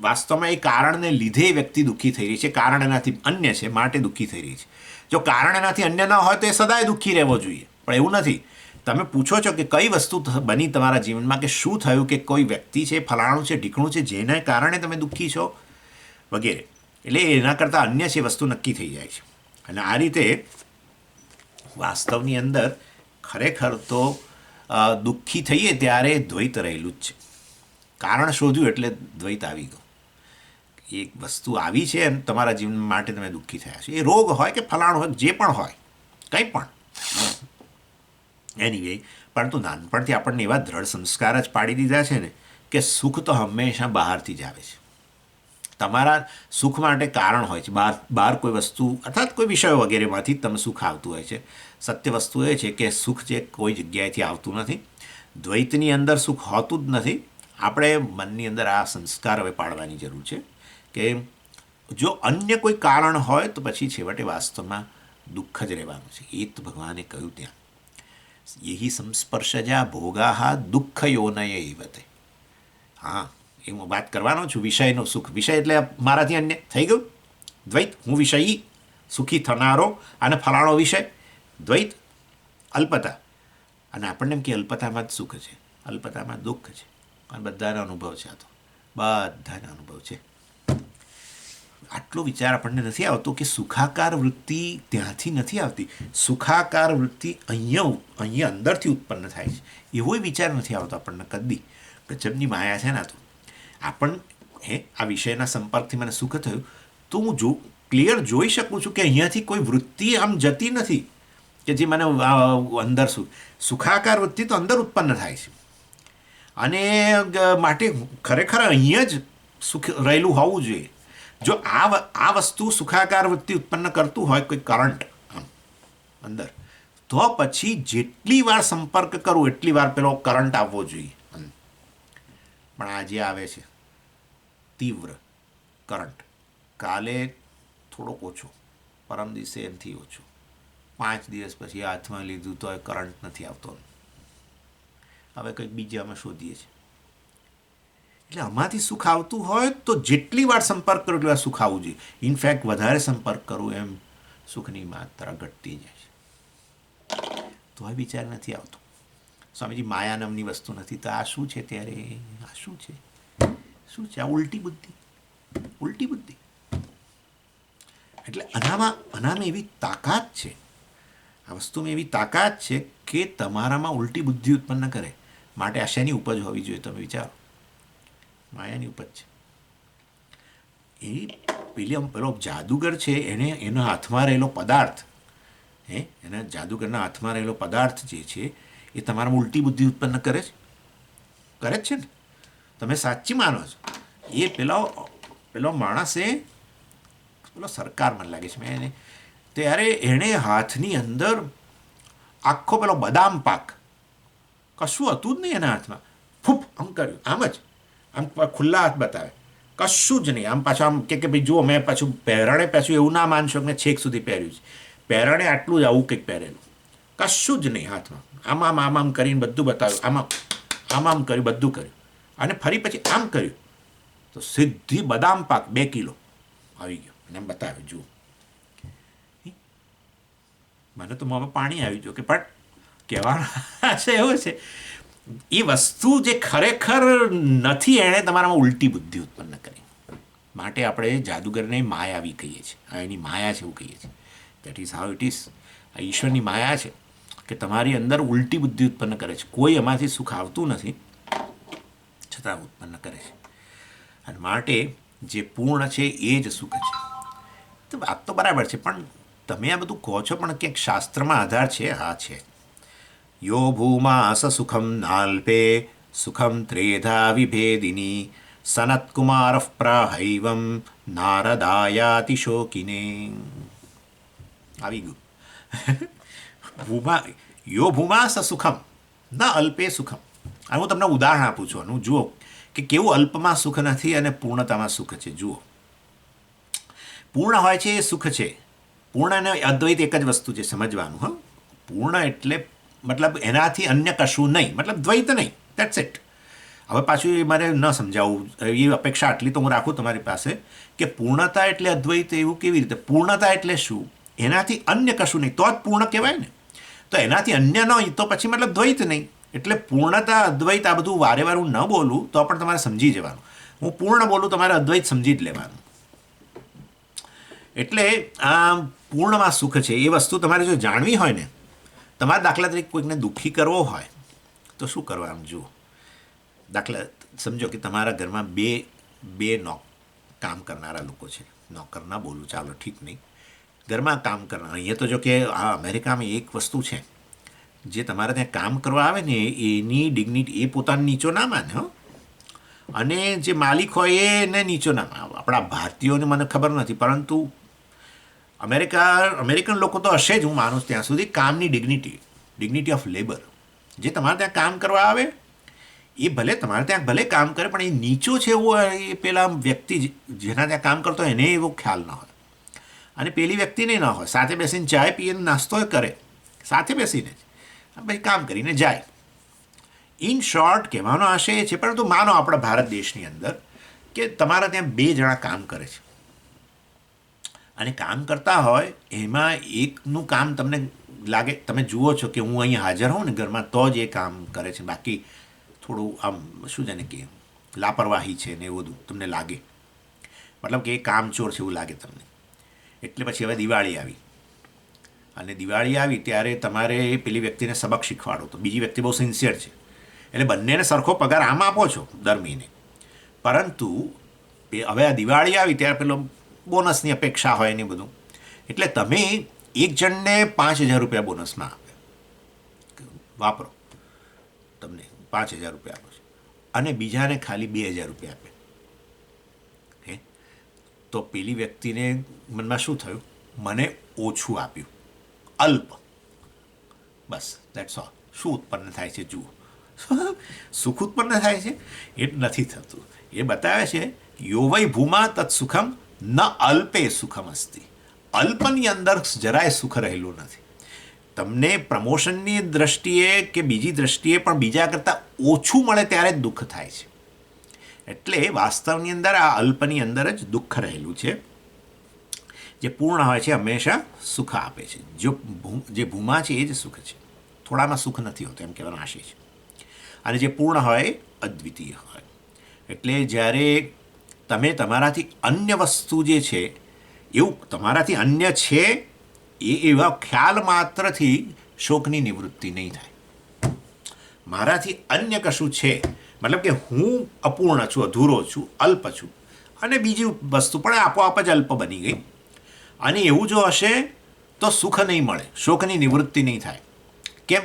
વાસ્તવમાં એ કારણને લીધે વ્યક્તિ દુઃખી થઈ રહી છે. કારણ એનાથી અન્ય છે માટે દુઃખી થઈ રહી છે. જો કારણ એનાથી અન્ય ન હોય તો એ સદાય દુઃખી રહેવો જોઈએ, પણ એવું નથી. તમે પૂછો છો કે કઈ વસ્તુ બની તમારા જીવનમાં, કે શું થયું, કે કોઈ વ્યક્તિ છે, ફલાણું છે, ઢીકણું છે, જેના કારણે તમે દુઃખી છો વગેરે. એટલે એના કરતાં અન્ય છે વસ્તુ નક્કી થઈ જાય છે. અને આ રીતે વાસ્તવની અંદર ખરેખર તો દુઃખી થઈએ ત્યારે દ્વૈત રહેલું જ છે. કારણ શોધ્યું એટલે દ્વૈત આવી ગયું. એક વસ્તુ આવી છે અને તમારા જીવન માટે તમે દુઃખી થયા છો. એ રોગ હોય કે ફલાણું હોય, જે પણ હોય, કંઈ પણ. એનીવે, પરંતુ નાનપણથી આપણને એવા દ્રઢ સંસ્કાર જ પાડી દીધા છે ને કે સુખ તો હંમેશા બહારથી જ આવે છે. તમારા સુખ માટે કારણ હોય છે, બહાર કોઈ વસ્તુ અર્થાત કોઈ વિષયો વગેરેમાંથી જ તમે સુખ આવતું હોય છે. સત્ય વસ્તુ એ છે કે સુખ જે કોઈ જગ્યાએથી આવતું નથી. દ્વૈતની અંદર સુખ હોતું જ નથી. આપણે મનની અંદર આ સંસ્કાર હવે પાડવાની જરૂર છે કે જો અન્ય કોઈ કારણ હોય તો પછી છેવટે વાસ્તવમાં દુઃખ જ રહેવાનું છે. એ તો ભગવાને કહ્યું ત્યાં, યહી સંસ્પર્શજા ભોગા દુઃખ યોનય એવતે. હા, એ હું વાત કરવાનો છું વિષયનો સુખ. વિષય એટલે મારાથી અન્ય થઈ ગયું દ્વૈત. હું વિષયી સુખી થનારો અને ફલાણો વિષય દ્વૈત, અલ્પતા. અને આપણને એમ કે અલ્પતામાં જ સુખ છે, અલ્પતામાં દુઃખ છે. અને બધાનો અનુભવ છે. આ તો બધાનો અનુભવ છે. આટલો વિચાર આપણને નથી આવતો કે સુખાકાર વૃત્તિ ત્યાંથી નથી આવતી. સુખાકાર વૃત્તિ અહીંયા અંદરથી ઉત્પન્ન થાય છે. એવો વિચાર નથી આવતો આપણને કદી. ગજબની માયા છે ને. તો આ વિષયના સંપર્કથી મને સુખ થયું તો હું ક્લિયર જોઈ શકું છું કે અહીંયાથી કોઈ વૃત્તિ આમ જતી નથી કે જે મને અંદર સુખાકાર વૃત્તિ તો અંદર ઉત્પન્ન થાય છે. અને માટે ખરેખર અહીંયા જ સુખ રહેલું હોવું જોઈએ. જો આ વસ્તુ સુખાકાર વૃત્તિ ઉત્પન્ન કરતું હોય કોઈ કરંટ અંદર, તો પછી જેટલી વાર સંપર્ક કરું એટલી વાર પેલો કરંટ આવવો જોઈએ. પણ આજે આવે છે તીવ્ર કરંટ, કાલે થોડોક ઓછો, પરમ દિવસે એનાથી ઓછો, 5 દિવસ પછી હાથમાં લીધું તો કરંટ નથી આવતો. હવે કંઈક બીજામાં શોધીએ છીએ. એટલે આમાંથી સુખ આવતું હોય તો જેટલી વાર સંપર્ક કરો એટલી વાર સુખ આવવું જોઈએ. ઇનફેક્ટ વધારે સંપર્ક કરું એમ સુખની માત્રા ઘટતી જાય છે. તો આ વિચાર નથી આવતો. સ્વામીજી, માયા નામની વસ્તુ નથી તો આ શું છે? ત્યારે આ શું છે? શું છે આ? ઉલટી બુદ્ધિ, ઉલટી બુદ્ધિ. એટલે આનામાં એવી તાકાત છે, આ વસ્તુમાં એવી તાકાત છે કે તમારામાં ઉલટી બુદ્ધિ ઉત્પન્ન કરે. માટે આ શેની ઉપજ હોવી જોઈએ? તમે વિચારો. માયાની ઉપજ છે. એ પેલો જાદુગર છે, એના હાથમાં રહેલો પદાર્થ, એના જાદુગરના હાથમાં રહેલો પદાર્થ જે છે એ તમારામાં ઉલટી બુદ્ધિ ઉત્પન્ન કરે જ છે ને. તમે સાચી માનો છો? એ પેલો માણસે, પેલો સરકાર મને લાગે છે મેં ત્યારે એણે હાથની અંદર આખો પેલો બદામ પાક, કશું હતું જ નહીં એના હાથમાં, ફૂપ આમ કર્યું, આમ જ આમ ખુલ્લા હાથ બતાવે, કશું જ નહીં. આમ પાછું આમ કે ભાઈ જુઓ, મેં પાછું પહેરણે પાછું એવું ના માનશો કે મેં છેક સુધી પહેર્યું છે. પહેરણે આટલું જ આવું કંઈક પહેરેલું, કશું જ નહીં હાથમાં. આમ કરીને બધું બતાવ્યું, આમ કર્યું, બધું કર્યું. અને ફરી પછી આમ કર્યું તો સીધી બદામ પાક 2 કિલો આવી ગયો. અને એમ બતાવ્યું, જુઓ. મને તો મોંમાં પાણી આવી ગયું કે પણ કહેવાનો છે એવું છે એ વસ્તુ જે ખરેખર નથી, એણે તમારામાં ઉલટી બુદ્ધિ ઉત્પન્ન કરી. માટે આપણે જાદુગરને માયાવી કહીએ છીએ. એની માયા છે એવું કહીએ છીએ. That is how it is. આ ઈશ્વરની માયા છે કે તમારી અંદર ઉલટી બુદ્ધિ ઉત્પન્ન કરે છે. કોઈ એમાંથી સુખ આવતું નથી છતાં ઉત્પન્ન કરે છે. અને માટે જે પૂર્ણ છે એ જ સુખ છે. તો વાત તો બરાબર છે, પણ તમે આ બધું કહો છો પણ ક્યાંક શાસ્ત્રમાં આધાર છે? હા છે. યો ભૂમાસ સુખમ નાલ્પે સુખમ ત્રેધા વિભેદિની સનત્કુમાર પ્રાહૈવમ નારદાયાતિ શોકિને. આવી ગયું. યો ભૂમાસ સુખમ ન અલ્પે સુખમ. અને હું તમને ઉદાહરણ આપું છું આનું. જુઓ કે કેવું અલ્પમાં સુખ નથી અને પૂર્ણતામાં સુખ છે. જુઓ, પૂર્ણ હોય છે એ સુખ છે. પૂર્ણ અને અદ્વૈત એક જ વસ્તુ છે, સમજવાનું. હા, પૂર્ણ એટલે મતલબ એનાથી અન્ય કશું નહીં, મતલબ દ્વૈત નહીં. That's it. હવે પાછું એ મારે ન સમજાવવું, એ અપેક્ષા આટલી તો હું રાખું તમારી પાસે કે પૂર્ણતા એટલે અદ્વૈત એવું કેવી રીતે? પૂર્ણતા એટલે શું? એનાથી અન્ય કશું નહીં, તો જ પૂર્ણ કહેવાય ને. તો એનાથી અન્ય ન હોય તો પછી મતલબ દ્વૈત નહીં. એટલે પૂર્ણતા, અદ્વૈત, આ બધું વારે વાર હું ન બોલું તો પણ તમારે સમજી જવાનું. હું પૂર્ણ બોલું, તમારે અદ્વૈત સમજી જ લેવાનું. એટલે આ પૂર્ણમાં સુખ છે એ વસ્તુ તમારે જો જાણવી હોય ને, તમારે દાખલા તરીકે કોઈકને દુઃખી કરવો હોય તો શું કરવાનું? જુઓ, દાખલા સમજો કે તમારા ઘરમાં બે કામ કરનારા લોકો છે, નોકર ના બોલું, ચાલો ઠીક નહીં, ઘરમાં કામ કરનારા. અહીંયા તો જો કે આ અમેરિકામાં એક વસ્તુ છે, જે તમારે ત્યાં કામ કરવા આવે ને એની ડિગ્નિટી એ પોતાને નીચો ના માને હો, અને જે માલિક હોય એને નીચો ના માને. આપણા ભારતીયોને મને ખબર નથી, પરંતુ અમેરિકન લોકો તો હશે જ, હું માનું છું ત્યાં સુધી. કામની ડિગ્નિટી ઓફ લેબર, જે તમારે ત્યાં કામ કરવા આવે એ ભલે તમારે ત્યાં ભલે કામ કરે, પણ એ નીચો છે એવો એ પેલા વ્યક્તિ જેના ત્યાં કામ કરતો હોય એને એવો ખ્યાલ ન હોય, અને પેલી વ્યક્તિને ન હોય. સાથે બેસીને ચાય પીએ, નાસ્તો કરે સાથે બેસીને જ, પછી કામ કરીને જાય. ઇન શોર્ટ કહેવાનો આશય એ છે, પરંતુ માનો આપણા ભારત દેશની અંદર કે તમારા ત્યાં 2 જણા કામ કરે છે, અને કામ કરતા હોય એમાં એકનું કામ તમને લાગે, તમે જુઓ છો કે હું અહીં હાજર હોઉં ને ઘરમાં તો જ એ કામ કરે છે, બાકી થોડું આમ શું છે ને કે લાપરવાહી છે ને એવું બધું તમને લાગે, મતલબ કે એ કામચોર છે એવું લાગે તમને. એટલે પછી હવે દિવાળી આવી, અને દિવાળી આવી ત્યારે તમારે પેલી વ્યક્તિને સબક શીખવાડો, તો બીજી વ્યક્તિ બહુ સિન્સિયર છે, એટલે બંનેને સરખો પગાર આમ આપો છો દર મહિને, પરંતુ હવે આ દિવાળી આવી ત્યારે પેલો બોનસની અપેક્ષા હોય ને બધું, એટલે તમે એક જણને 5,000 રૂપિયા બોનસમાં આપે, વાપરો, તમને 5,000 રૂપિયા આપો છો, અને બીજાને ખાલી 2,000 રૂપિયા આપે. હે, તો પેલી વ્યક્તિને મનમાં શું થયું, મને ઓછું આપ્યું, અલ્પ, બસ દેટ્સ ઓલ. શું ઉત્પન્ન થાય છે જુઓ, સુખ ઉત્પન્ન થાય છે એ નથી થતું. એ બતાવે છે યોવઈ ભૂમા તત્ સુખમ ન અલ્પે સુખમ અસ્તિ. અલ્પની અંદર જરાય સુખ રહેલું નથી. તમને પ્રમોશનની દ્રષ્ટિએ કે બીજી દ્રષ્ટિએ પણ બીજા કરતાં ઓછું મળે ત્યારે જ દુઃખ થાય છે. એટલે વાસ્તવની અંદર આ અલ્પની અંદર જ દુઃખ રહેલું છે. જે પૂર્ણ હોય છે હંમેશા સુખ આપે છે. જે ભૂમા છે એ જ સુખ છે, થોડામાં સુખ નથી હોતું એમ કહેવાનો આશય છે. અને જે પૂર્ણ હોય અદ્વિતીય હોય. એટલે જ્યારે તમે તમારાથી અન્ય વસ્તુ જે છે એવું તમારાથી અન્ય છે એ એવા ખ્યાલ માત્રથી શોકની નિવૃત્તિ નહીં થાય. મારાથી અન્ય કશું છે, મતલબ કે હું અપૂર્ણ છું, અધૂરો છું, અલ્પ છું, અને બીજી વસ્તુ પણ આપોઆપ જ અલ્પ બની ગઈ. અને એવું જો હશે તો સુખ નહીં મળે, શોકની નિવૃત્તિ નહીં થાય. કેમ?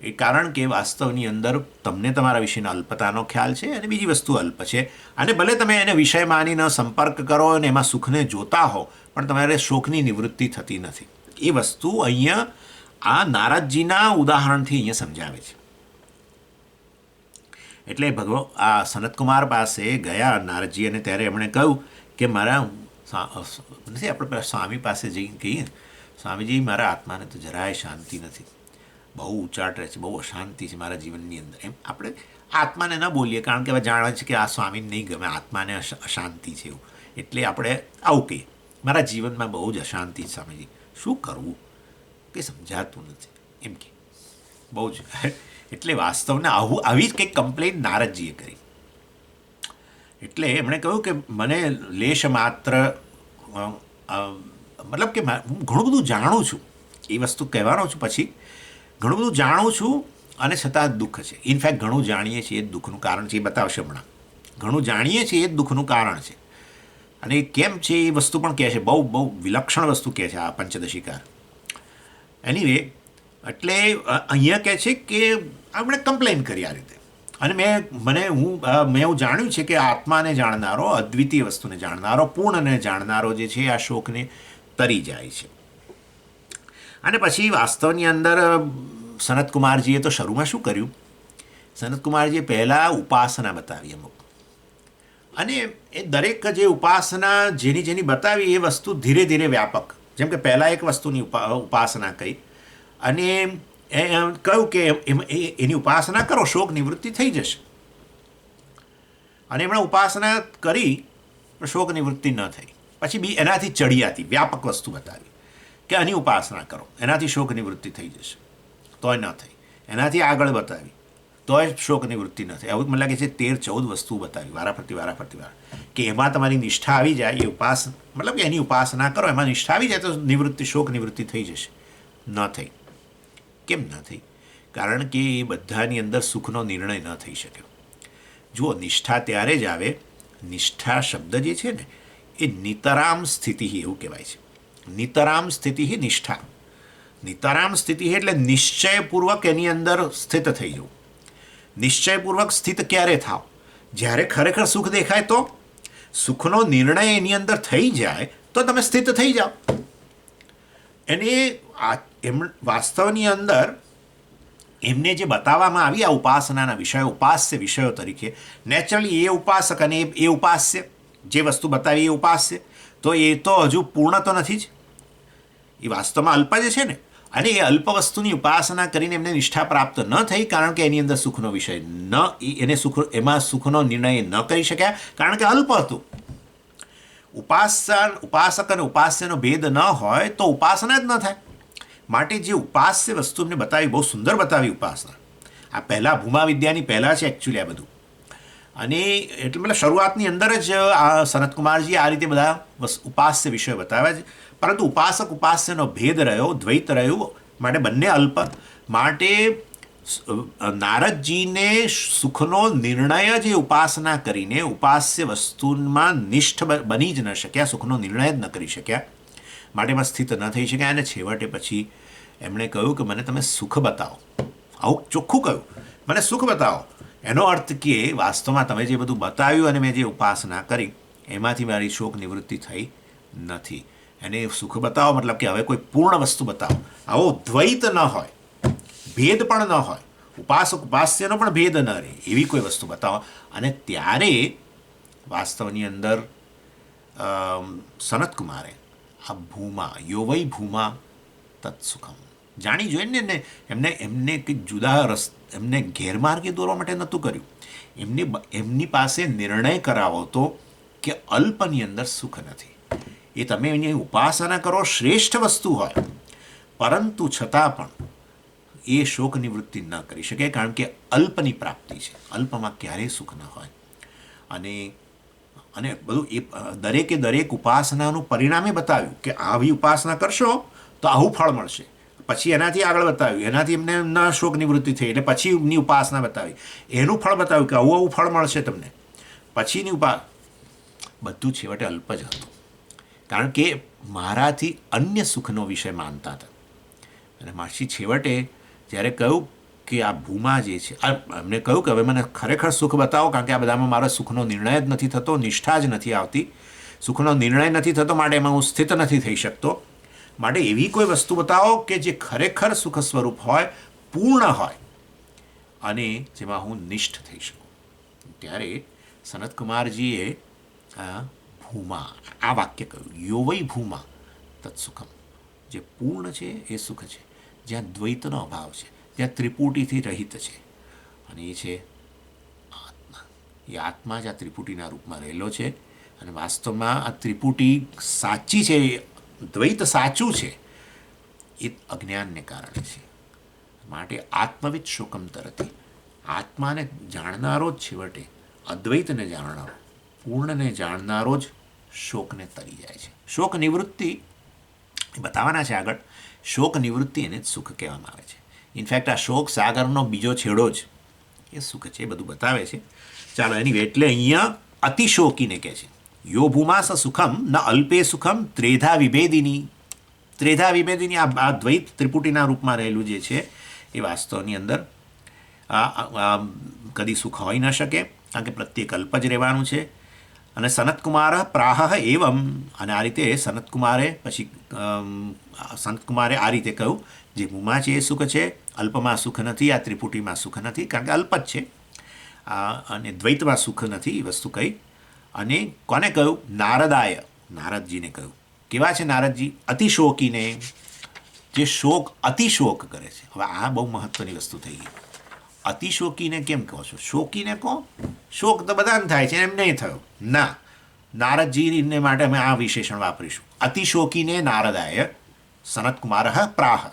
એ કારણ કે વાસ્તવની અંદર તમને તમારા વિશેના અલ્પતાનો ખ્યાલ છે, અને બીજી વસ્તુ અલ્પ છે. અને ભલે તમે એને વિષય માનીને સંપર્ક કરો અને એમાં સુખને જોતા હો, પણ તમારે શોકની નિવૃત્તિ થતી નથી. એ વસ્તુ અહીંયા આ નારદજીના ઉદાહરણથી અહીંયા સમજાવે છે. એટલે આ સનતકુમાર પાસે ગયા નારદજી, અને ત્યારે એમણે કહ્યું કે મારા નથી, આપણે પેલા સ્વામી પાસે જઈને કહીએ, સ્વામીજી મારા આત્માને તો જરાય શાંતિ નથી, બહુ ઉચાટ રહે છે, બહુ અશાંતિ છે મારા જીવનની અંદર. એમ આપણે આત્માને ન બોલીએ, કારણ કે હવે જાણે છે કે આ સ્વામીને નહીં ગમે, આત્માને અશાંતિ છે એવું, એટલે આપણે આવું કહીએ, મારા જીવનમાં બહુ જ અશાંતિ છે સ્વામીજી, શું કરવું કંઈ સમજાતું નથી એમ કે બહુ જ. એટલે વાસ્તવને આવી જ કંઈક કમ્પ્લેન નારદજીએ કરી. એટલે એમણે કહ્યું કે મને લેશ માત્ર, મતલબ કે હું ઘણું બધું જાણું છું, એ વસ્તુ કહેવાનો છું પછી, ઘણું બધું જાણું છું અને છતાં દુઃખ છે. ઇનફેક્ટ ઘણું જાણીએ છીએ એ જ દુઃખનું કારણ છે, એ બતાવશે હમણાં. ઘણું જાણીએ છીએ એ જ દુઃખનું કારણ છે, અને એ કેમ છે એ વસ્તુ પણ કહે છે. બહુ બહુ વિલક્ષણ વસ્તુ કહે છે આ પંચદશીકાર. એનીવે, એટલે અહીંયા કહે છે કે આપણે કમ્પ્લેન કરી આ રીતે. અને મેં એવું જાણ્યું છે કે આત્માને જાણનારો, અદ્વિતીય વસ્તુને જાણનારો, પૂર્ણને જાણનારો જે છે આ શોકને તરી જાય છે. અને પછી વાસ્તવની અંદર સનતકુમારજીએ તો શરૂમાં શું કર્યું, સનતકુમારજીએ પહેલાં ઉપાસના બતાવી અમુક, અને એ દરેક જે ઉપાસના જેની બતાવી એ વસ્તુ ધીરે ધીરે વ્યાપક. જેમ કે પહેલાં એક વસ્તુની ઉપાસના કહી, અને કહ્યું કે એની ઉપાસના કરો, શોક નિવૃત્તિ થઈ જશે. અને એમણે ઉપાસના કરી પણ શોક નિવૃત્તિ ન થઈ. પછી એનાથી ચડિયાતી વ્યાપક વસ્તુ બતાવી કે આની ઉપાસના કરો, એનાથી શોક નિવૃત્તિ થઈ જશે, તોય ન થઈ. એનાથી આગળ બતાવી તોય શોક નિવૃત્તિ ન થઈ. આવું મને લાગે છે 13-14 વસ્તુ બતાવી વારાફરતી કે એમાં તમારી નિષ્ઠા આવી જાય, એ મતલબ કે એની ઉપાસના કરો, એમાં નિષ્ઠા આવી જાય તો નિવૃત્તિ, શોક નિવૃત્તિ થઈ જશે. ન થઈ. કેમ ન થઈ? કારણ કે એ બધાની અંદર સુખનો નિર્ણય ન થઈ શક્યો. જુઓ, નિષ્ઠા ત્યારે જ આવે, નિષ્ઠા શબ્દ જે છે ને એ નિતરામ સ્થિતિ એવું કહેવાય છે. નિતરામ સ્થિતિ નિષ્ઠા. નિતરામ સ્થિતિ એટલે નિશ્ચયપૂર્વક એની અંદર સ્થિત થઈ જવું. નિશ્ચયપૂર્વક સ્થિત ક્યારે થાવ? જ્યારે ખરેખર સુખ દેખાય તો સુખનો નિર્ણય એની અંદર થઈ જાય તો તમે સ્થિત થઈ જાઓ. એને વાસ્તવની અંદર એમને જે બતાવવામાં આવી આ ઉપાસનાના વિષયો, ઉપાસ્ય વિષયો તરીકે, નેચરલી એ ઉપાસક અને એ ઉપાસ્ય, જે વસ્તુ બતાવી એ ઉપાસ્ય, તો એ તો હજુ પૂર્ણ તો નથી જ. એ વાસ્તવમાં અલ્પ જ છે ને. અને એ અલ્પ વસ્તુની ઉપાસના કરીને એમને નિષ્ઠા પ્રાપ્ત ન થઈ, કારણ કે એની અંદર સુખનો વિષય એને એમાં સુખનો નિર્ણય ન કરી શક્યા, કારણ કે અલ્પ હતું. ઉપાસક અને ઉપાસ્યનો ભેદ ન હોય તો ઉપાસના જ ન થાય. માટે જે ઉપાસ્ય વસ્તુ એમને બતાવી, બહુ સુંદર બતાવી ઉપાસના. આ પહેલાં ભૂમા વિદ્યાની પહેલાં છે એકચ્યુઅલી આ બધું. અને એટલે મતલબ શરૂઆતની અંદર જ આ સનતકુમારજી આ રીતે બધા ઉપાસ્ય વિષયો બતાવ્યા છે. પરંતુ ઉપાસક ઉપાસ્યનો ભેદ રહ્યો, દ્વૈત રહ્યું, માટે બંને અલ્પ. માટે નારદજીને સુખનો નિર્ણય જે ઉપાસના કરીને ઉપાસ્ય વસ્તુમાં નિષ્ઠ બની જ ન શક્યા, સુખનો નિર્ણય જ ન કરી શક્યા, માટે એમાં સ્થિત ન થઈ શક્યા. અને છેવટે પછી એમણે કહ્યું કે મને તમે સુખ બતાવો. આવું ચોખ્ખું કહ્યું, મને સુખ બતાવો. એનો અર્થ કે વાસ્તવમાં તમે જે બધું બતાવ્યું અને મેં જે ઉપાસના કરી એમાંથી મારી શોક નિવૃત્તિ થઈ નથી. એને સુખ બતાવો મતલબ કે હવે કોઈ પૂર્ણ વસ્તુ બતાવો. આવો દ્વૈત ન હોય, ભેદ પણ ન હોય, ઉપાસક ઉપાસ્યનો પણ ભેદ ન રહે, એવી કોઈ વસ્તુ બતાવો. અને ત્યારે વાસ્તવની અંદર સનતકુમારે આ ભૂમા યોવઈ ભૂમા તત્સુખમ જાણી જોઈને ને એમને કંઈક જુદા એમને ગેરમાર્ગે દોરવા માટે નહોતું કર્યું. એમની પાસે નિર્ણય કરાવો તો કે અલ્પની અંદર સુખ નથી. એ તમે એની ઉપાસના કરો, શ્રેષ્ઠ વસ્તુ હોય, પરંતુ છતાં પણ એ શોક નિવૃત્તિ ન કરી શકે, કારણ કે અલ્પની પ્રાપ્તિ છે. અલ્પમાં ક્યારેય સુખ ન હોય. અને બધું એ દરેક ઉપાસનાનું પરિણામે બતાવ્યું કે આવી ઉપાસના કરશો તો આવું ફળ મળશે. પછી એનાથી આગળ બતાવ્યું, એનાથી એમને ન શોક નિવૃત્તિ થઈ એટલે પછી એમની ઉપાસના બતાવી, એનું ફળ બતાવ્યું કે આવું ફળ મળશે તમને. પછીની બધું છેવટે અલ્પ જ હતું, કારણ કે મારાથી અન્ય સુખનો વિષય માનતા હતા. અને માસી છેવટે જ્યારે કહ્યું કે આ ભૂમા જે છે, એમને કહ્યું કે હવે મને ખરેખર સુખ બતાવો, કારણ કે આ બધામાં મારો સુખનો નિર્ણય જ નથી થતો, નિષ્ઠા જ નથી આવતી, સુખનો નિર્ણય નથી થતો, માટે એમાં હું સ્થિત નથી થઈ શકતો. માટે એવી કોઈ વસ્તુ બતાવો કે જે ખરેખર સુખ સ્વરૂપ હોય, પૂર્ણ હોય, અને જેમાં હું નિષ્ઠ થઈ શકું. ત્યારે સનતકુમારજીએ ભૂમા આ વાક્ય કહ્યું, યોવઈ ભૂમા તત્સુખમ. જે પૂર્ણ છે એ સુખ છે, જ્યાં દ્વૈતનો અભાવ છે, જ્યાં ત્રિપુટીથી રહિત છે, અને એ છે આત્મા. એ આત્મા જ આ ત્રિપુટીના રૂપમાં રહેલો છે. અને વાસ્તવમાં આ ત્રિપુટી સાચી છે, દ્વૈત સાચું છે, એ અજ્ઞાનને કારણે છે. માટે આત્મવિદ શોકમ તરતી. આત્માને જાણનારો જ છેવટે, અદ્વૈતને જાણનારો, પૂર્ણને જાણનારો જ શોકને તરી જાય છે. શોક નિવૃત્તિ બતાવવાના છે આગળ. શોક નિવૃત્તિ એને જ સુખ કહેવામાં આવે છે. ઇનફેક્ટ આ શોક સાગરનો બીજો છેડો જ એ સુખ છે, એ બધું બતાવે છે. ચાલો એની એટલે અહીંયા અતિશોકીને કહે છે, યો ભૂમાસ સુખમ ન અલ્પે સુખમ ત્રેધા વિભેદિની. ત્રેધા વિભેદિની આ દ્વૈત ત્રિપુટીના રૂપમાં રહેલું જે છે એ વાસ્તવની અંદર કદી સુખ હોઈ ન શકે, કારણ કે પ્રત્યેક અલ્પ જ રહેવાનું છે. અને સનતકુમાર પ્રાહ એવમ, અને આ રીતે સનતકુમારે આ રીતે કહ્યું, જે ભૂમા છે એ સુખ છે, અલ્પમાં સુખ નથી, આ ત્રિપુટીમાં સુખ નથી, કારણ કે અલ્પ જ છે, અને દ્વૈતમાં સુખ નથી, એ વસ્તુ કહી. અને કોને કહ્યું? નારદાય, નારદજીને કહ્યું. કેવા છે નારદજી? અતિશોકીને, જે અતિશોક કરે છે. હવે આ બહુ મહત્વની વસ્તુ થઈ ગઈ. અતિશોકીને કેમ કહો છો? શોકીને કહો. શોક તો બધાને થાય છે, એમ નહીં થયો ના. નારદજીને માટે અમે આ વિશેષણ વાપરીશું. અતિશોકીને નારદાય સનતકુમાર પ્રાહ.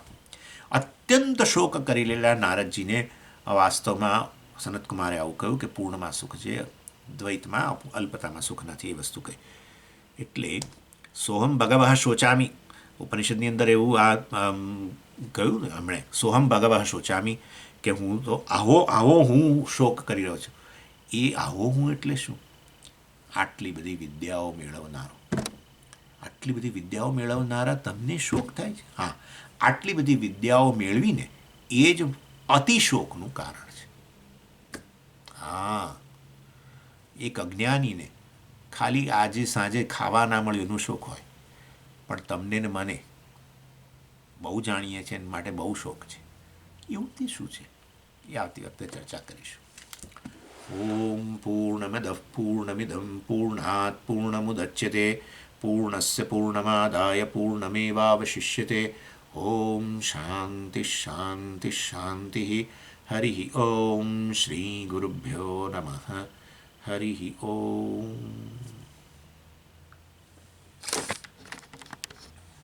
અત્યંત શોક કરી લેલા નારદજીને વાસ્તવમાં સનતકુમારે આવું કહ્યું કે પૂર્ણમાં સુખ છે, દ્વૈતમાં અલ્પતામાં સુખ નથી, એ વસ્તુ કહી. એટલે સોહમ ભગવઃ શોચામી, ઉપનિષદની અંદર એવું આ કહ્યું ને હમણે, સોહમ ભગવઃ શોચામી, કે હું તો આવો હું શોક કરી રહ્યો છું. એ આવો હું એટલે શું? આટલી બધી વિદ્યાઓ મેળવનારો, આટલી બધી વિદ્યાઓ મેળવનારા તમને શોક થાય છે? હા, આટલી બધી વિદ્યાઓ મેળવીને એ જ અતિશોકનું કારણ છે. હા, એક અજ્ઞાનીને ખાલી આજે સાંજે ખાવા ના મળ્યું એનું શોક હોય, પણ તમને ને મને બહુ જાણીએ છીએ માટે બહુ શોખ છે. એવું તે શું છે એ આવતી વખતે ચર્ચા કરીશું. ઓમ પૂર્ણમદ પૂર્ણમિદમ પૂર્ણાત પૂર્ણમુદચ્યતે પૂર્ણસ્ય પૂર્ણમાદાય પૂર્ણમેવાવશિષ્યતે. ઓમ શાંતિ શાંતિ શાંતિ. હરિ ઓમ શ્રી ગુરુભ્યો નમઃ. હરિ ઓમ.